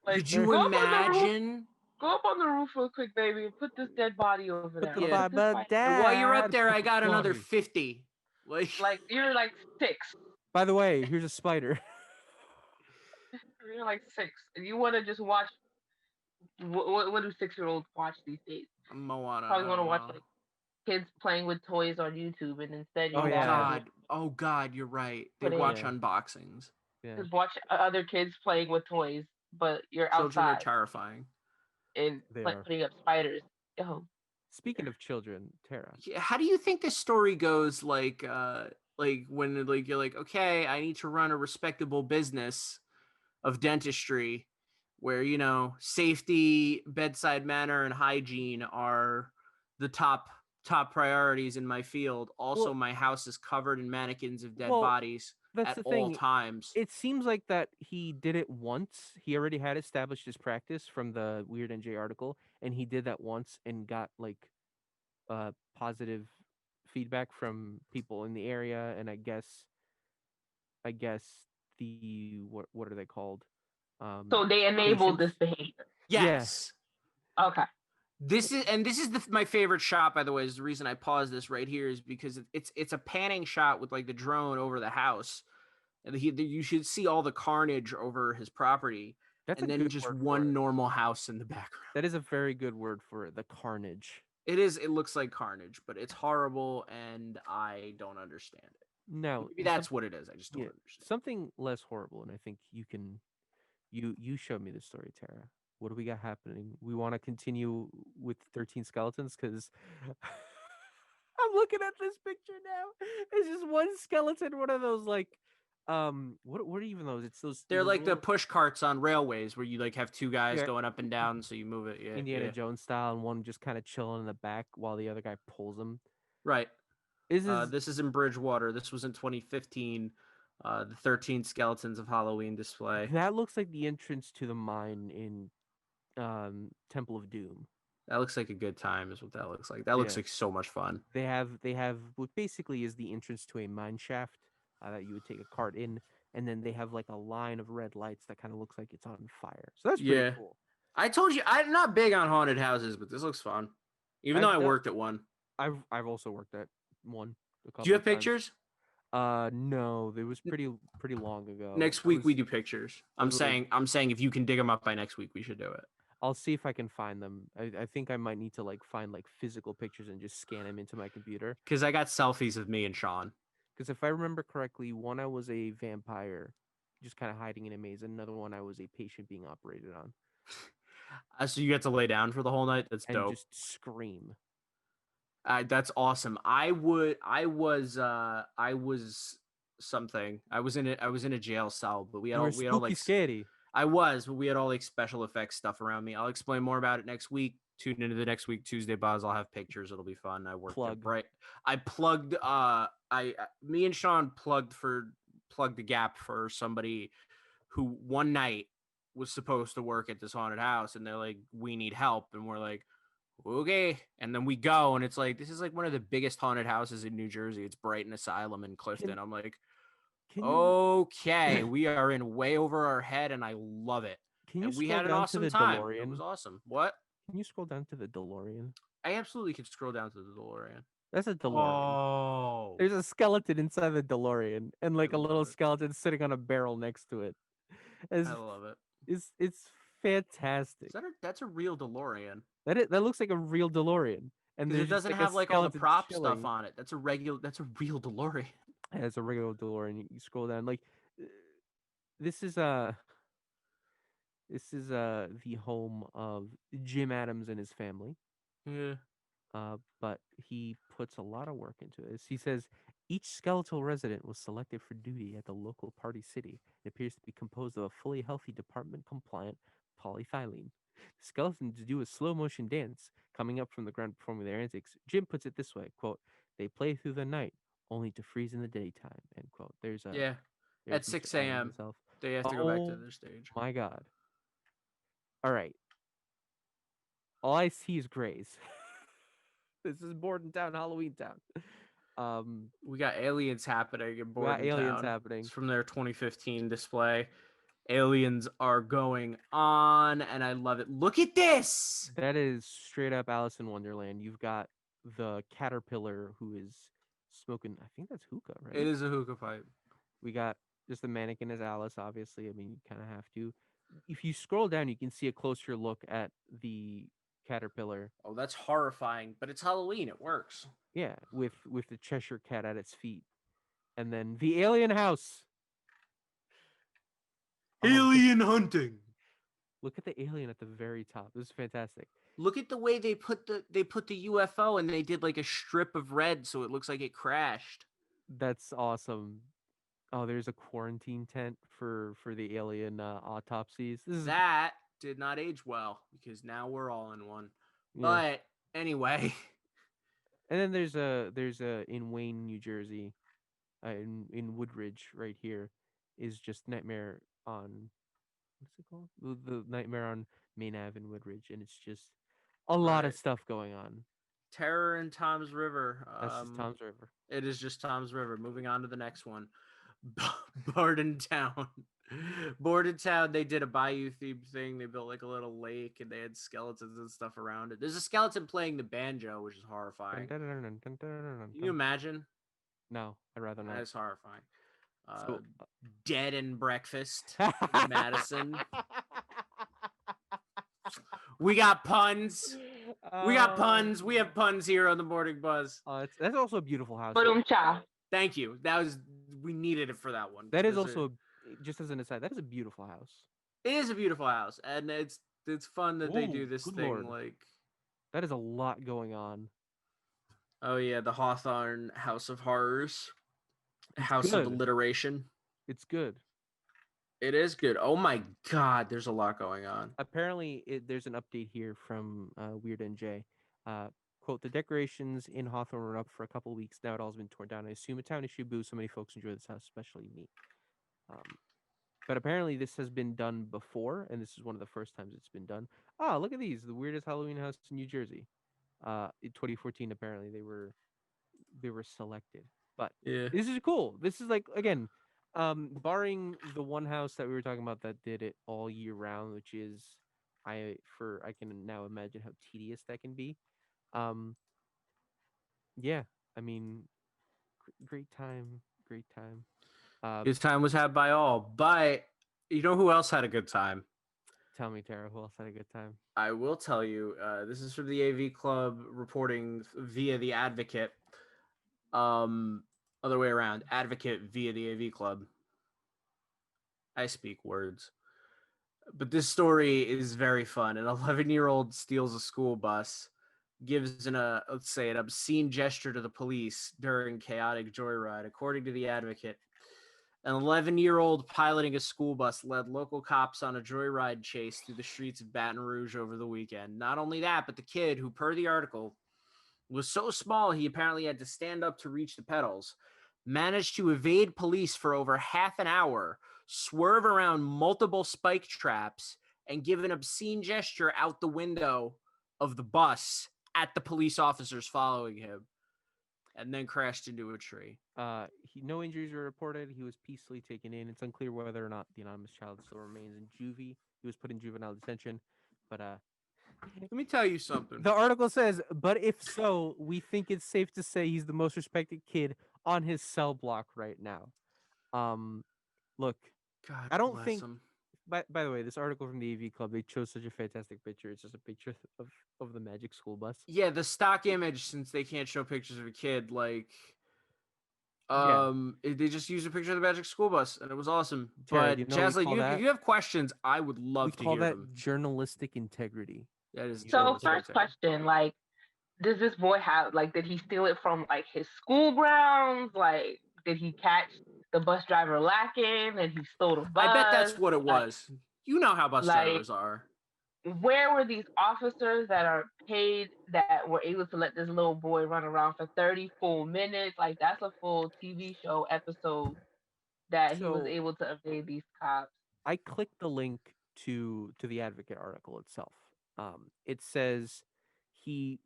Like, Could you go up on the roof- imagine? Go up on the roof real quick, baby, and put this dead body over there. the Put Yeah. this Bible spider- And while you're up there, I Dad, got another sorry. 50. Like you're like 6. By the way, here's a spider. You're like 6, and you want to just watch. What do 6-year-olds watch these days? Moana. Probably I want to don't watch know. like kids playing with toys on YouTube, and instead you Oh, Oh yeah. God! Oh God! You're right. They Put it- watch Yeah. unboxings. Yeah. just watch other kids playing with toys, but you're Children are outside terrifying. and They like are. putting up spiders. Oh, Speaking of children, Tara. Yeah, how do you think this story goes? Like when like you're like, okay, I need to run a respectable business of dentistry, where safety, bedside manner, and hygiene are the top top priorities in my field. Also, Well- my house is covered in mannequins of dead Well, bodies That's at the all thing. times. It seems like that he did it once. He already had established his practice from the Weird NJ article, and he did that once and got like positive feedback from people in the area, and I guess the what are they called? So they enabled this Patients? behavior. Yes. Okay. This is my favorite shot, by the way. Is the reason I paused this right here is because it's a panning shot with like the drone over the house, and you should see all the carnage over his property, That's and a then good just word for one it. normal house in the background. That is a very good word for it. The carnage. It is. It looks like carnage, but it's horrible, and I don't understand it. No, Maybe that's what it is. I just don't yeah, understand. something less horrible, and I think you can. You showed me the story, Tara. What do we got happening? We want to continue with 13 skeletons because I'm looking at this picture now. It's just one skeleton. One of those like, what are even those? It's those. They're those like the little push carts on railways where you like have two guys Yeah. going up and down, so you move it. Yeah, Indiana yeah. Jones style, and one just kind of chilling in the back while the other guy pulls him. Right. This is This is in Bridgewater. This was in 2015. The 13 Skeletons of Halloween display. that looks like the entrance to the mine in Temple of Doom. That looks like a good time, is what that looks like. That looks Yeah. like so much fun. They have what basically is the entrance to a mine shaft that you would take a cart in, and then they have like a line of red lights that kind of looks like it's on fire. So that's pretty Yeah. cool. I told you I'm not big on haunted houses, but this looks fun. Even though I I've worked at one. I've also worked at one. Do you have of times. pictures? No, it was pretty long ago. Next I week we was- do pictures. I was like- I'm saying if you can dig them up by next week, we should do it. I'll see if I can find them. I think I might need to like find like physical pictures and just scan them into my computer. Because I got selfies of me and Sean. Because if I remember correctly, one I was a vampire, just kind of hiding in a maze. And another one I was a patient being operated on, So you get to lay down for the whole night. That's and dope. just scream. That's awesome. I was something. I was in a jail cell, but we had You were all we had all spooky like scary. I was, but we had all like special effects stuff around me. I'll explain more about it next week. Tune into the next week Tuesday buzz. I'll have pictures. It'll be fun. I worked Plug. right. I plugged. Me and Sean plugged the gap for somebody who one night was supposed to work at this haunted house, and they're like, "We need help," and we're like, "Okay." And then we go, and it's like this is like one of the biggest haunted houses in New Jersey. It's Brighton Asylum in Clifton. I'm like, Can you okay, we are in way over our head, and I love it. can you And we scroll had an down to awesome the time. DeLorean? It was awesome. What? Can you scroll down to the DeLorean? I absolutely could scroll down to the DeLorean. That's a DeLorean. Oh, There's a skeleton inside the DeLorean, and like a love little it. skeleton sitting on a barrel next to it. It's I love it. it's fantastic. That's a real DeLorean. That looks like a real DeLorean, and Because there's it just, doesn't like, a have like all the skeleton prop chilling. stuff on it. That's a real DeLorean. As a regular DeLorean. You scroll down, like this is the home of Jim Adams and his family. Yeah. But he puts a lot of work into this. He says each skeletal resident was selected for duty at the local party city. It appears to be composed of a fully healthy department compliant polyethylene. The skeletons do a slow motion dance, coming up from the ground performing their antics. Jim puts it this way, quote, "They play through the night, only to freeze in the daytime," end quote. There's a Yeah. there's At Mr. 6 Adams a.m. himself. They have to go back to Oh their stage. my god. All right. All I see is grays. This is Bordentown, Halloween Town. We got aliens happening in We got aliens Bordentown. happening. It's from their 2015 display. Aliens are going on, and I love it. Look at this. That is straight up Alice in Wonderland. You've got the caterpillar who is smoking. I think that's hookah, right? It is a hookah pipe. We got just the mannequin as Alice, obviously. I mean, you kind of have to. If you scroll down, you can see a closer look at the caterpillar. Oh, that's horrifying, but it's Halloween. It works. Yeah, with the Cheshire cat at its feet, and then the alien house. Oh, Alien hunting. look at the alien at the very top. This is fantastic. Look at the way they put the UFO, and they did like a strip of red so it looks like it crashed. That's awesome. Oh, there's a quarantine tent for the alien autopsies. This is That did not age well because now we're all in one. yeah. But anyway, And then there's a in Wayne, New Jersey, in Woodridge right here, is just Nightmare on what's it called? The Nightmare on Main Ave in Woodridge, and it's just a lot of Right. stuff going on. Terror in Tom's River. That's just Tom's River. It is just Tom's River. Moving on to the next one. Bordentown. Bordentown, they did a bayou themed thing. They built like a little lake and they had skeletons and stuff around it. There's a skeleton playing the banjo, which is horrifying. Can you imagine? No, I'd rather not. That's horrifying. So, Dead and Breakfast, Madison. We got puns. We got puns. We have puns here on the Morning Buzz. That's also a beautiful house. But cha. Thank you. We needed it for that one. That is because also, just as an aside, that is a beautiful house. it is a beautiful house, and it's fun that they do Ooh, this good thing. lord. Like, That is a lot going on. oh yeah, the Hawthorne House of Horrors, It's House good. of Alliteration. It's good. It is good. Oh my god, there's a lot going on. Apparently, there's an update here from Weird NJ. Quote, the decorations in Hawthorne were up for a couple of weeks. Now it all's been torn down. I assume a town issue. Boo, so many folks enjoy this house, especially me. But apparently this has been done before, and this is one of the first times it's been done. Ah, look at these. The weirdest Halloween house in New Jersey. In 2014, apparently they were selected. But Yeah. this is cool. This is like, again, barring the one house that we were talking about that did it all year round, which is I can now imagine how tedious that can be. Yeah, I mean, great time. Good time was had by all, but you know who else had a good time? Tell me, Tara, who else had a good time? I will tell you. This is from the AV Club reporting via the Advocate. Other way around. Advocate via the AV Club. I speak words. But this story is very fun. An 11-year-old steals a school bus, gives let's say an obscene gesture to the police during chaotic joyride. According to the Advocate, an 11-year-old piloting a school bus led local cops on a joyride chase through the streets of Baton Rouge over the weekend. Not only that, but the kid, who per the article was so small he apparently had to stand up to reach the pedals, managed to evade police for over half an hour, swerve around multiple spike traps, and give an obscene gesture out the window of the bus at the police officers following him, and then crashed into a tree. No injuries were reported. He was peacefully taken in. It's unclear whether or not the anonymous child still remains in juvie. He was put in juvenile detention, but let me tell you something. the article says, but if so, we think it's safe to say he's the most respected kid on his cell block right now. Look, God, I don't bless think. him. By the way, this article from the AV Club, they chose such a fantastic picture. It's just a picture of the Magic School Bus. Yeah, the stock image, since they can't show pictures of a kid, like, they just used a picture of the Magic School Bus, and it was awesome. Tara, But you know what we Jaslyn, call that? if you have questions, I would love We to call hear that them. journalistic integrity. That is So journalistic first integrity. question, like, does this boy have, like, did he steal it from, like, his school grounds? Like, did he catch the bus driver lacking and he stole the bus? I bet that's what it Like, was. You know how bus like- drivers are. where were these officers that are paid that were able to let this little boy run around for 30 full minutes? Like, that's a full TV show episode that he was So- able to evade these cops. I clicked the link to the Advocate article itself. It says he'd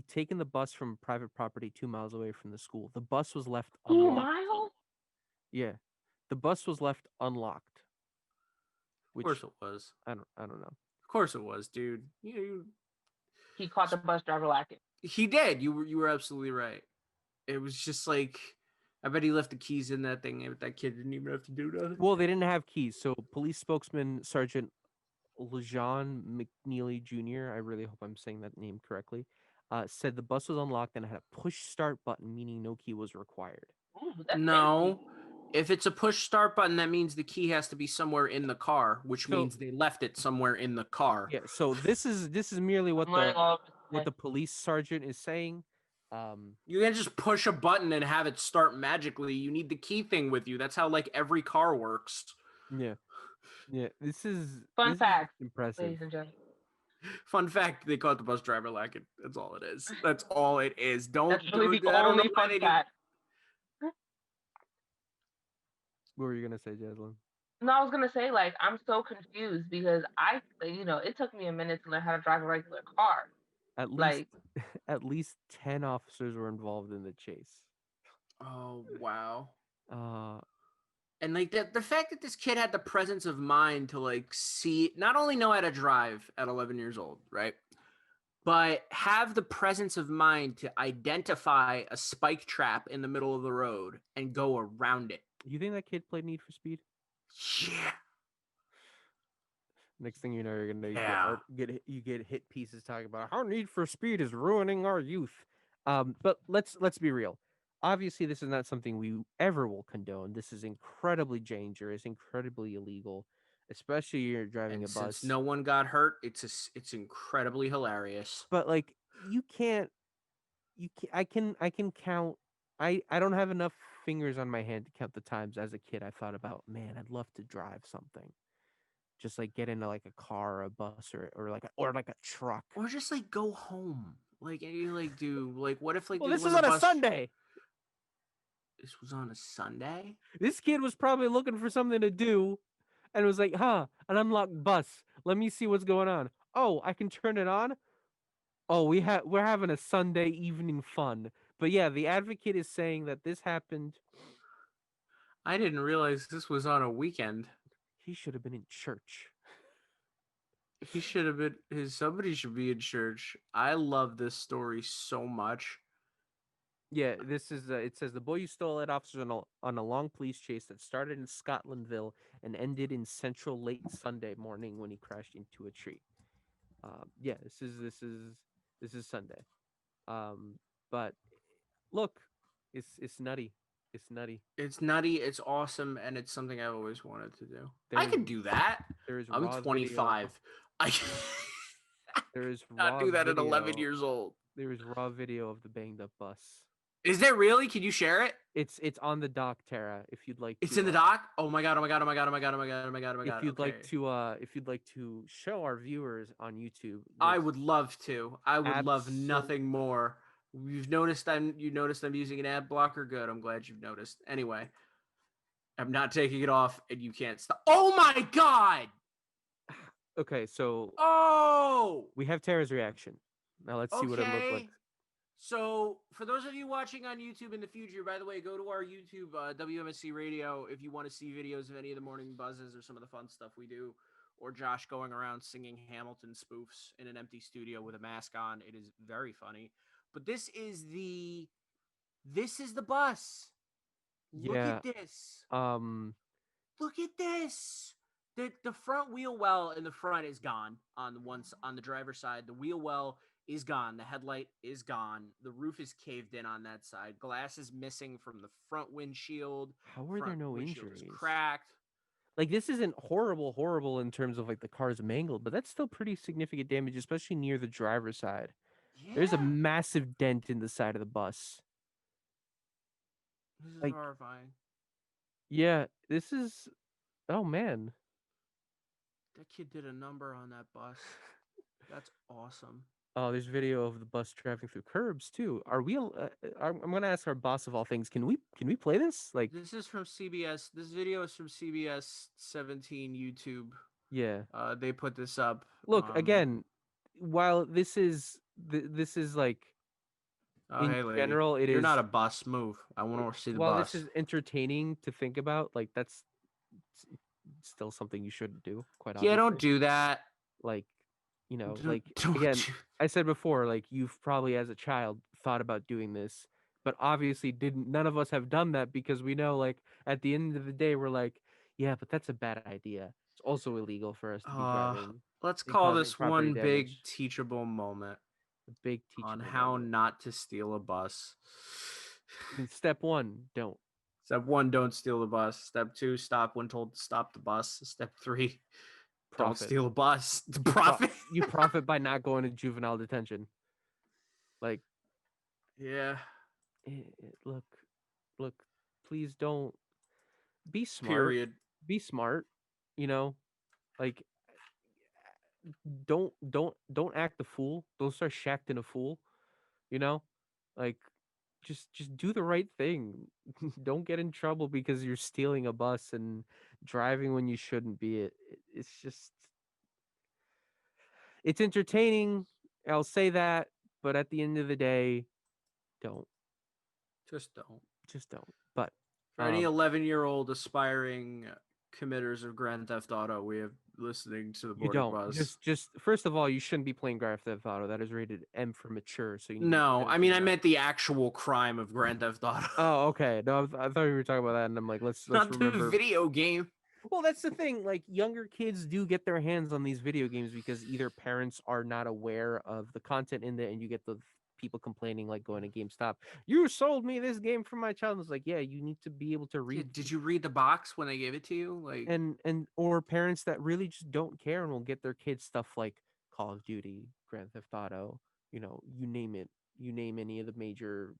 taken the bus from private property 2 miles away from the school. The bus was left 2 unlocked. miles? Yeah, the bus was left unlocked. Of Which course it was. I don't know. Of course it was, dude. He caught the bus driver lacking. He did. You were absolutely right. It was just like, I bet he left the keys in that thing. That kid didn't even have to do nothing. Well, they didn't have keys. So police spokesman Sergeant Lejean McNeely Jr., I really hope I'm saying that name correctly, said the bus was unlocked and had a push start button, meaning no key was required. Ooh, that's No. fancy. If it's a push start button, that means the key has to be somewhere in the car, which So- means they left it somewhere in the car. Yeah, so this is merely what I'm learning all of this what today. the police sergeant is saying. You can't just push a button and have it start magically. You need the key thing with you. That's how like every car works. Yeah, this is Fun this is fact, impressive. ladies and gentlemen. Fun fact: they caught the bus driver lacking. That's all it is. That's all it is. Don't. That's really the I don't only know why fun they didn't. fact. What were you gonna say, Jaslyn? No, I was gonna say like I'm so confused because it took me a minute to learn how to drive a regular car. At least Like, at least 10 officers were involved in the chase. Oh wow. Uh, And like the fact that this kid had the presence of mind to like see, not only know how to drive at 11 years old, right? But have the presence of mind to identify a spike trap in the middle of the road and go around it. you think that kid played Need for Speed? Yeah. Next thing you know, you're gonna Yeah. get hit pieces talking about how Need for Speed is ruining our youth. But let's be real. Obviously, this is not something we ever will condone. This is incredibly dangerous, incredibly illegal, especially you're driving And a bus. since no one got hurt, it's incredibly hilarious. But like, I can count. I don't have enough fingers on my hand to count the times as a kid I thought about, man, I'd love to drive something. Just like get into like a car or a bus or like a truck. Or just like go home. Like and you like do like what if like Well, there this was is on a bus- Sunday. This was on a Sunday? This kid was probably looking for something to do and was like, an unlocked bus. Let me see what's going on. Oh, I can turn it on? Oh, we're having a Sunday evening fun. But yeah, the advocate is saying that this happened. I didn't realize this was on a weekend. He should have been in church. He should have been somebody should be in church. I love this story so much. Yeah, this is. It says the boy who stole at officers on a long police chase that started in Scotlandville and ended in Central late Sunday morning when he crashed into a tree. Yeah, this is Sunday. But look, it's nutty. It's nutty. It's nutty, it's awesome, and it's something I've always wanted to do. I There's- can do that. There is I'm raw 25. I There is not raw do that at 11 video- years old. There is raw video of the banged up bus. Is there really? Can you share it? It's on the doc, Tara. If you'd like, It's to, in the doc. Oh my god! Oh my god! Oh my god! Oh my god! Oh my god! Oh my god! Oh my god! If you'd like okay. if you'd like to show our viewers on YouTube, I this- would love to. I would love Absol- nothing more. You noticed I'm using an ad blocker. Good. I'm glad you've noticed. Anyway, I'm not taking it off, and you can't stop. Oh my god! Okay, so Oh. we have Tara's reaction. Now let's see what it looked like. So, for those of you watching on YouTube in the future, by the way, go to our YouTube, WMSC Radio, if you want to see videos of any of the morning buzzes or some of the fun stuff we do, or Josh going around singing Hamilton spoofs in an empty studio with a mask on. It is very funny. But this is the bus. Look Yeah. at this. Look at this. The front wheel well in the front is gone on the driver's side. The wheel well is gone. The headlight is gone. The roof is caved in on that side. Glass is missing from the front windshield. How were there Front no windshield is injuries? cracked. Like, this isn't horrible in terms of like the car's mangled, but that's still pretty significant damage, especially near the driver's side. Yeah. There's a massive dent in the side of the bus. This is like- horrifying. Yeah, this is. Oh man. That kid did a number on that bus. That's awesome. Oh, there's video of the bus driving through curbs too. Are we? I'm gonna ask our boss of all things. Can we play this? Like, This is from CBS. This video is from CBS 17 YouTube. yeah. They put this up. Look again. While this is like Oh, in hey, lady. general, it You're is not a bus. Move. I want to see the while bus. this is entertaining to think about, like that's still something you shouldn't do. Quite Yeah, obviously. don't do that. Like, Don't- like don't again, do- I said before, like you've probably as a child thought about doing this, but obviously didn't. None of us have done that because we know, like at the end of the day, we're like, yeah, but that's a bad idea. It's also illegal for us to be driving. Let's and call causing this property one big damage. teachable moment A big teachable on how moment. not to steal a bus. And step one, don't. Step 1, don't steal the bus. Step 2, stop when told to stop the bus. Step 3, don't Profit. steal a bus. Pro- Profit. you profit by not going to juvenile detention. Like, Yeah. look, please don't be smart. Period. Be smart, you know? Like don't act a fool. Don't start shacking a fool. You know, like just do the right thing. Don't get in trouble because you're stealing a bus and driving when you shouldn't be. It's just it's entertaining. I'll say that, but at the end of the day, don't Just don't. just don't. But For any 11-year-old aspiring committers of Grand Theft Auto, we have listening to the you Border don't Buzz. just first of all, you shouldn't be playing Grand Theft Auto. That is rated M for mature. So you need to No, consider I mean doing I that. meant the actual crime of Grand Theft Auto, Oh, okay. No, I thought you were talking about that, and I'm like, let's not the remember. video game. Well, that's the thing. Like younger kids do get their hands on these video games because either parents are not aware of the content in there, and you get the people complaining, like going to GameStop. You sold me this game for my child. It's like, yeah, you need to be able to Yeah, read. did you read the box when they gave it to you? Like, And or parents that really just don't care and will get their kids stuff like Call of Duty, Grand Theft Auto, you name it. You name any of the major,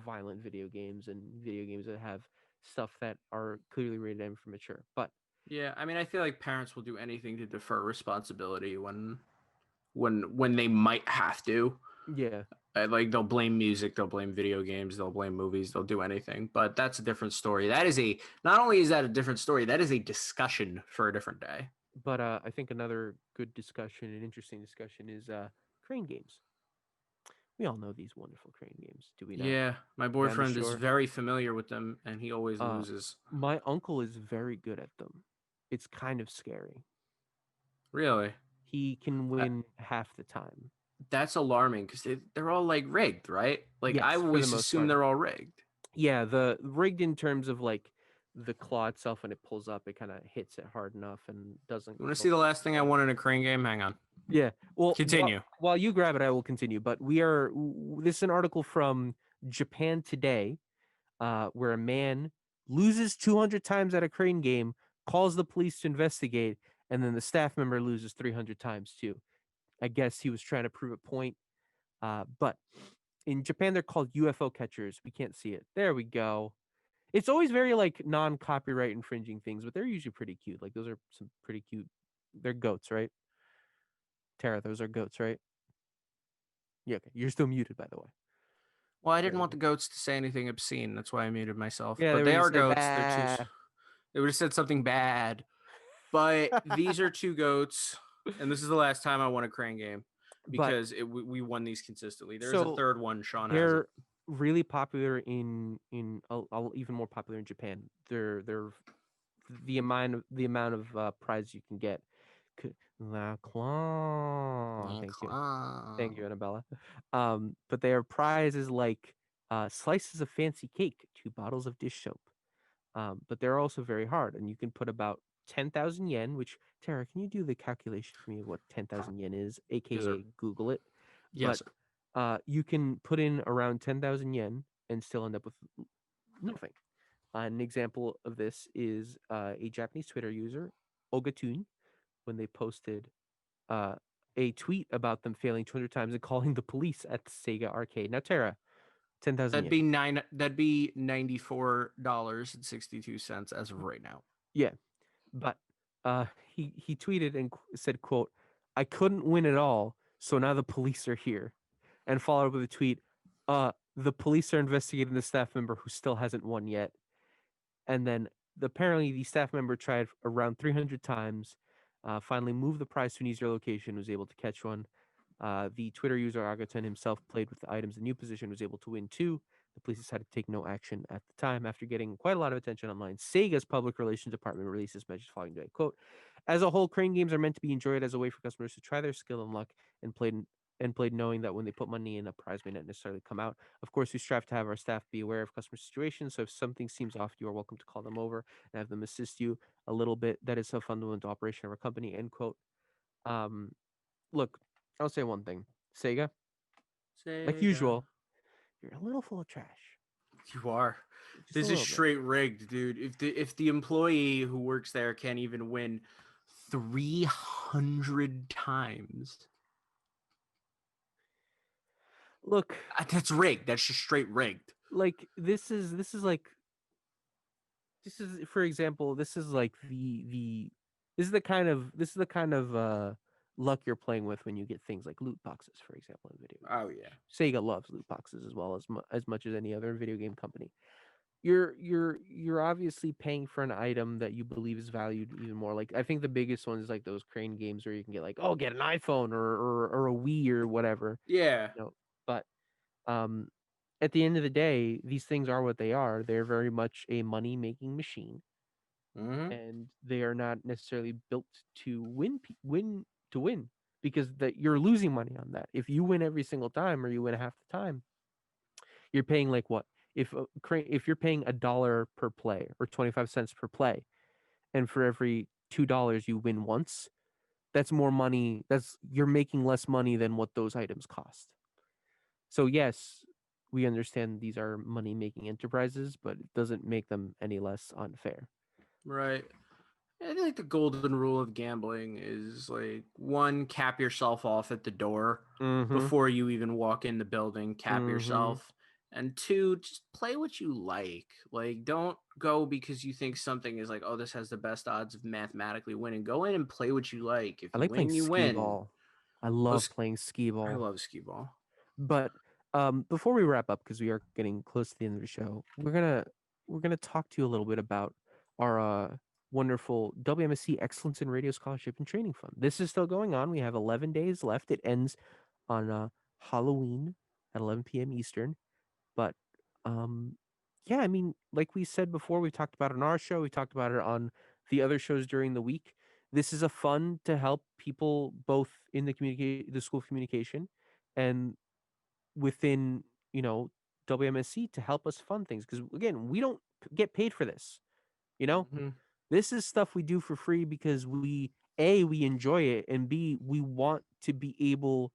violent video games and video games that have stuff that are clearly rated M for mature. But yeah, I mean I feel like parents will do anything to defer responsibility when they might have to. yeah, Like they'll blame music, they'll blame video games, they'll blame movies, they'll do anything. But that's a different story. Not only is that a different story, that is a discussion for a different day. but I think another good discussion, an interesting discussion, is crane games. We all know these wonderful crane games, do we not? Yeah, my boyfriend is shore. very familiar with them, and he always Uh, loses. My uncle is very good at them. It's kind of scary. Really, He can win half the time. that's alarming because they're all like rigged, right? Like Yes, I for the always most assume part. they're all rigged. Yeah, the rigged in terms of like the claw itself, when it pulls up, it kind of hits it hard enough and doesn't. You want to go- see the last thing I won in a crane game? Hang on. Yeah. Well, Continue. While you grab it, I will continue. But this is an article from Japan Today, where a man loses 200 times at a crane game, calls the police to investigate, and then the staff member loses 300 times too. I guess he was trying to prove a point. But in Japan, they're called UFO catchers. We can't see it. There we go. It's always very like non-copyright infringing things, but they're usually pretty cute. Like those are some pretty cute. They're goats, right? Tara, those are goats, right? Yeah, okay. You're still muted, by the way. Well, I didn't want the goats to say anything obscene. That's why I muted myself. Yeah, but they they would've are said goats. "Bah." They would have said something bad. But these are two goats, and this is the last time I won a crane game because we won these consistently. There's So, a third one. Sean has They're it. really popular in even more popular in Japan. They're the amount of prize you can get. La claw. Thank you, Annabella. But their prizes like slices of fancy cake, 2 bottles of dish soap. But they're also very hard, and you can put about 10,000 yen. Which Tara, can you do the calculation for me of what 10,000 yen is, aka Google it? Yes. But you can put in around 10,000 yen and still end up with nothing. An example of this is a Japanese Twitter user, Ogatun, when they posted a tweet about them failing 200 times and calling the police at the Sega arcade. Now, Tara, 10,000 yen. That'd be $94.62 as of right now. Yeah, but he tweeted and said, "quote I couldn't win at all, so now the police are here," and followed up with a tweet, "The police are investigating the staff member who still hasn't won yet," and then apparently the staff member tried around 300 times. Finally moved the prize to an easier location, was able to catch one. The Twitter user Agaton himself played with the items in the new position, was able to win 2. The police decided to take no action at the time after getting quite a lot of attention online. Sega's public relations department released this message following today. Quote, as a whole, crane games are meant to be enjoyed as a way for customers to try their skill and luck and played knowing that when they put money in, a prize may not necessarily come out. Of course, we strive to have our staff be aware of customer situations, so if something seems off, you are welcome to call them over and have them assist you a little bit. That is a fundamental operation of our company, end quote. Look, I'll say one thing. Sega, like usual, you're a little full of trash. You are. Just a This is little bit. straight rigged, dude. If the employee who works there can't even win 300 times, Look, that's rigged. That's just straight rigged. like this is for example, this is like the kind of luck you're playing with when you get things like loot boxes, for example, in video games. Oh yeah. Sega loves loot boxes as well as much as any other video game company. You're obviously paying for an item that you believe is valued even more. Like I think the biggest one is like those crane games where you can get like, oh, get an iPhone or a Wii or whatever. Yeah. You know, but um, at the end of the day, these things are what they are. They're very much a money making machine, Mm-hmm. and they are not necessarily built to win because that you're losing money on that. If you win every single time or you win half the time, you're paying like what? If you're paying $1 per play or 25 cents per play, and for every $2 you win once, that's more money. You're making less money than what those items cost. So yes, we understand these are money making enterprises, but it doesn't make them any less unfair. Right. I think the golden rule of gambling is like one, cap yourself off at the door Mhm. before you even walk in the building, cap Mhm. yourself. And two, just play what you like. Like, don't go because you think something is like, oh, this has the best odds of mathematically winning. Go in and play what you like. If I you like playing win, you skee win. ball. I love s- playing skee I ball. love skee ball. But before we wrap up, because we are getting close to the end of the show, we're gonna talk to you a little bit about our wonderful WMSC Excellence in Radio Scholarship and Training Fund. This is still going on. We have 11 days left. It ends on Halloween at 11 p.m. Eastern. But yeah, I mean, like we said before, we talked about it on our show. We talked about it on the other shows during the week. This is a fund to help people both in the school of communication and within WMSC to help us fund things because again we don't get paid for this. You know, Mhm. this is stuff we do for free because we enjoy it, and B, we want to be able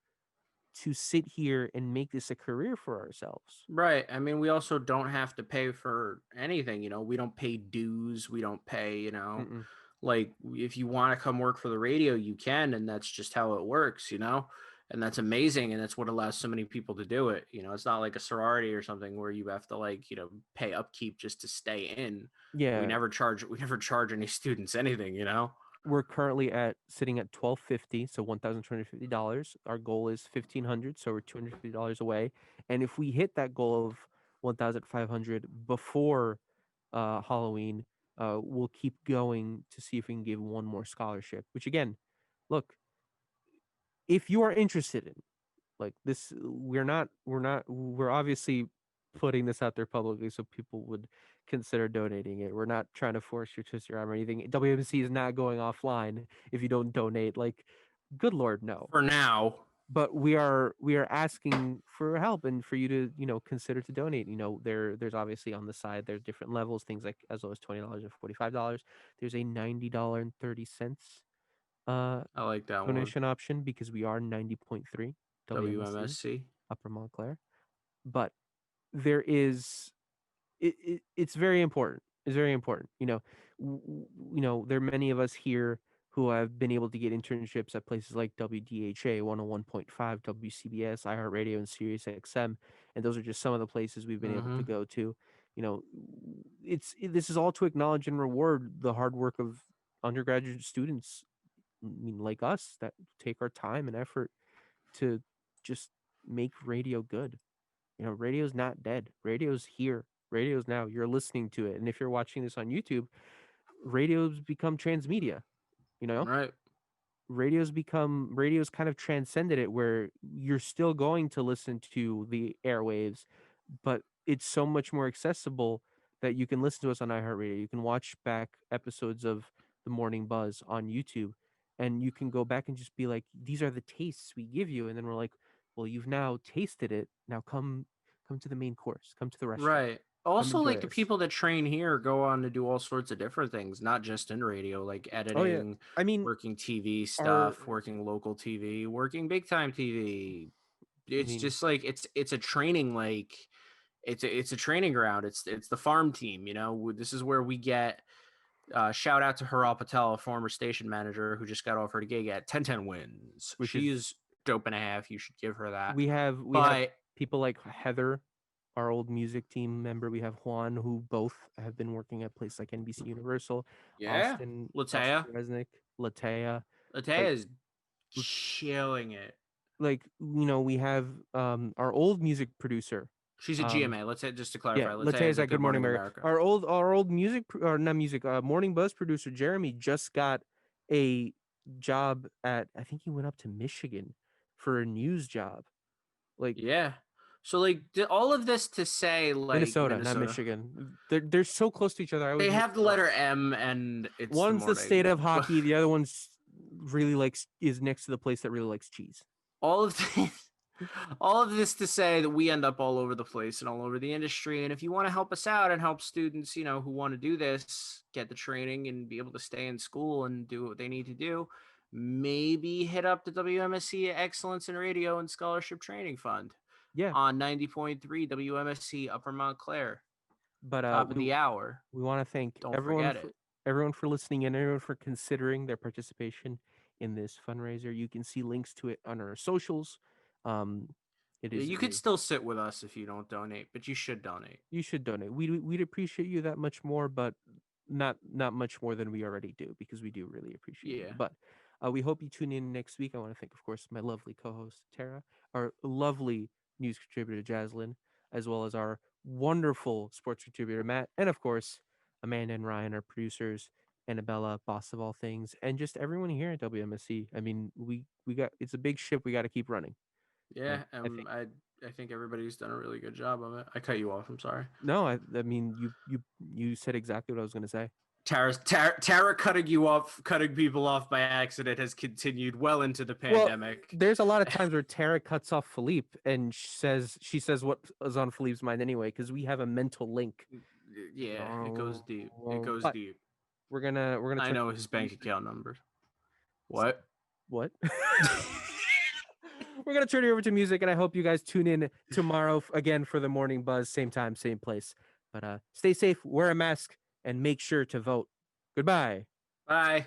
to sit here and make this a career for ourselves. Right. I mean, we also don't have to pay for anything, we don't pay dues, we don't pay, Mm-mm. like if you want to come work for the radio, you can, and that's just how it works, and that's amazing, and that's what allows so many people to do it. It's not like a sorority or something where you have to like, pay upkeep just to stay in. Yeah, We never charge any students anything, we're currently sitting at $1,250, so $1,250. Our goal is $1,500, so we're $250 away. And if we hit that goal of 1,500 before Halloween, we'll keep going to see if we can give one more scholarship. Which again, look, if you are interested in like this, we're obviously putting this out there publicly so people would consider donating it. We're not trying to force your twist your arm or anything. WMC is not going offline if you don't donate. Like, good lord, no. For now. But we are asking for help and for you to consider to donate. There's obviously on the side there's different levels, things like as low as $20 and $45. There's a $90.30 I like that one. donation option because we are 90.3 WMSC WMSC. Upper Montclair. But there is it's very important. It's very important. There are many of us here who have been able to get internships at places like WDHA 101.5, WCBS, iHeartRadio, and Sirius XM, and those are just some of the places we've been able to Mhm. go to. This is all to acknowledge and reward the hard work of undergraduate students, like us, that take our time and effort to just make radio good. Radio's not dead. Radio's here. Radio's now. You're listening to it. And if you're watching this on YouTube, radio's become transmedia. Right. Radio's kind of transcended it where you're still going to listen to the airwaves, but it's so much more accessible that you can listen to us on iHeartRadio. You can watch back episodes of The Morning Buzz on YouTube, and you can go back and just be like, these are the tastes we give you. And then we're like, well, you've now tasted it. Now come to the main course. Come to the restaurant. Right. Also, enjoy like the us. people that train here go on to do all sorts of different things, not just in radio, like editing, I mean, working TV our- stuff, working local TV, working big time TV. It's mean- just like it's a training, like it's a training ground. It's the farm team. This is where we get. Shout out to Haral Patel, a former station manager who just got offered a gig at 1010 Wins. Which She is- is dope and a half. You should give her that. we have But people like Heather, our old music team member. We have Juan, who both have been working at places like NBC Universal. yeah, Austin Latea. Resnick, Latea. Latea is killing it. Like, we have our old music producer. She's a Um, GMA. Let's say, just to clarify. Yeah, let's let's say say it's like Good Morning America. Our old music or not music, Morning Buzz producer Jeremy just got a job at, I think he went up to Michigan for a news job. Like Yeah. So like all of this to say, like Minnesota, not Michigan. They're so close to each other. I always They mix have the them up. letter M, and it's One's the morning. state of hockey. The other one's really is next to the place that really likes cheese. all of this to say that we end up all over the place and all over the industry. And if you want to help us out and help students, who want to do this, get the training and be able to stay in school and do what they need to do, maybe hit up the WMSC Excellence in Radio and Scholarship Training Fund. Yeah. On 90.3 WMSC Upper Montclair. But top of the hour. We want to thank Don't everyone forget it. everyone for listening and everyone for considering their participation in this fundraiser. You can see links to it on our socials. You could still sit with us if you don't donate, but you should donate. You should donate. We'd appreciate you that much more, but not much more than we already do, because we do really appreciate you. But we hope you tune in next week. I want to thank, of course, my lovely co-host Tara, our lovely news contributor Jaslyn, as well as our wonderful sports contributor Matt, and of course Amanda and Ryan, our producers, Annabella, boss of all things, and just everyone here at WMSC. I mean, we got, it's a big ship. We got to keep running. Yeah, I think everybody's done a really good job of it. I cut you off. I'm sorry. No, I mean you said exactly what I was going to say. Tara cutting you off, cutting people off by accident has continued well into the pandemic. Well, there's a lot of times where Tara cuts off Philippe and she says what is on Philippe's mind anyway, because we have a mental link. Yeah, it goes deep. It goes deep. We're gonna. I know his bank account numbers. What? What? We're gonna turn it over to music, and I hope you guys tune in tomorrow again for the Morning Buzz, same time, same place. But stay safe, wear a mask, and make sure to vote. Goodbye. Bye.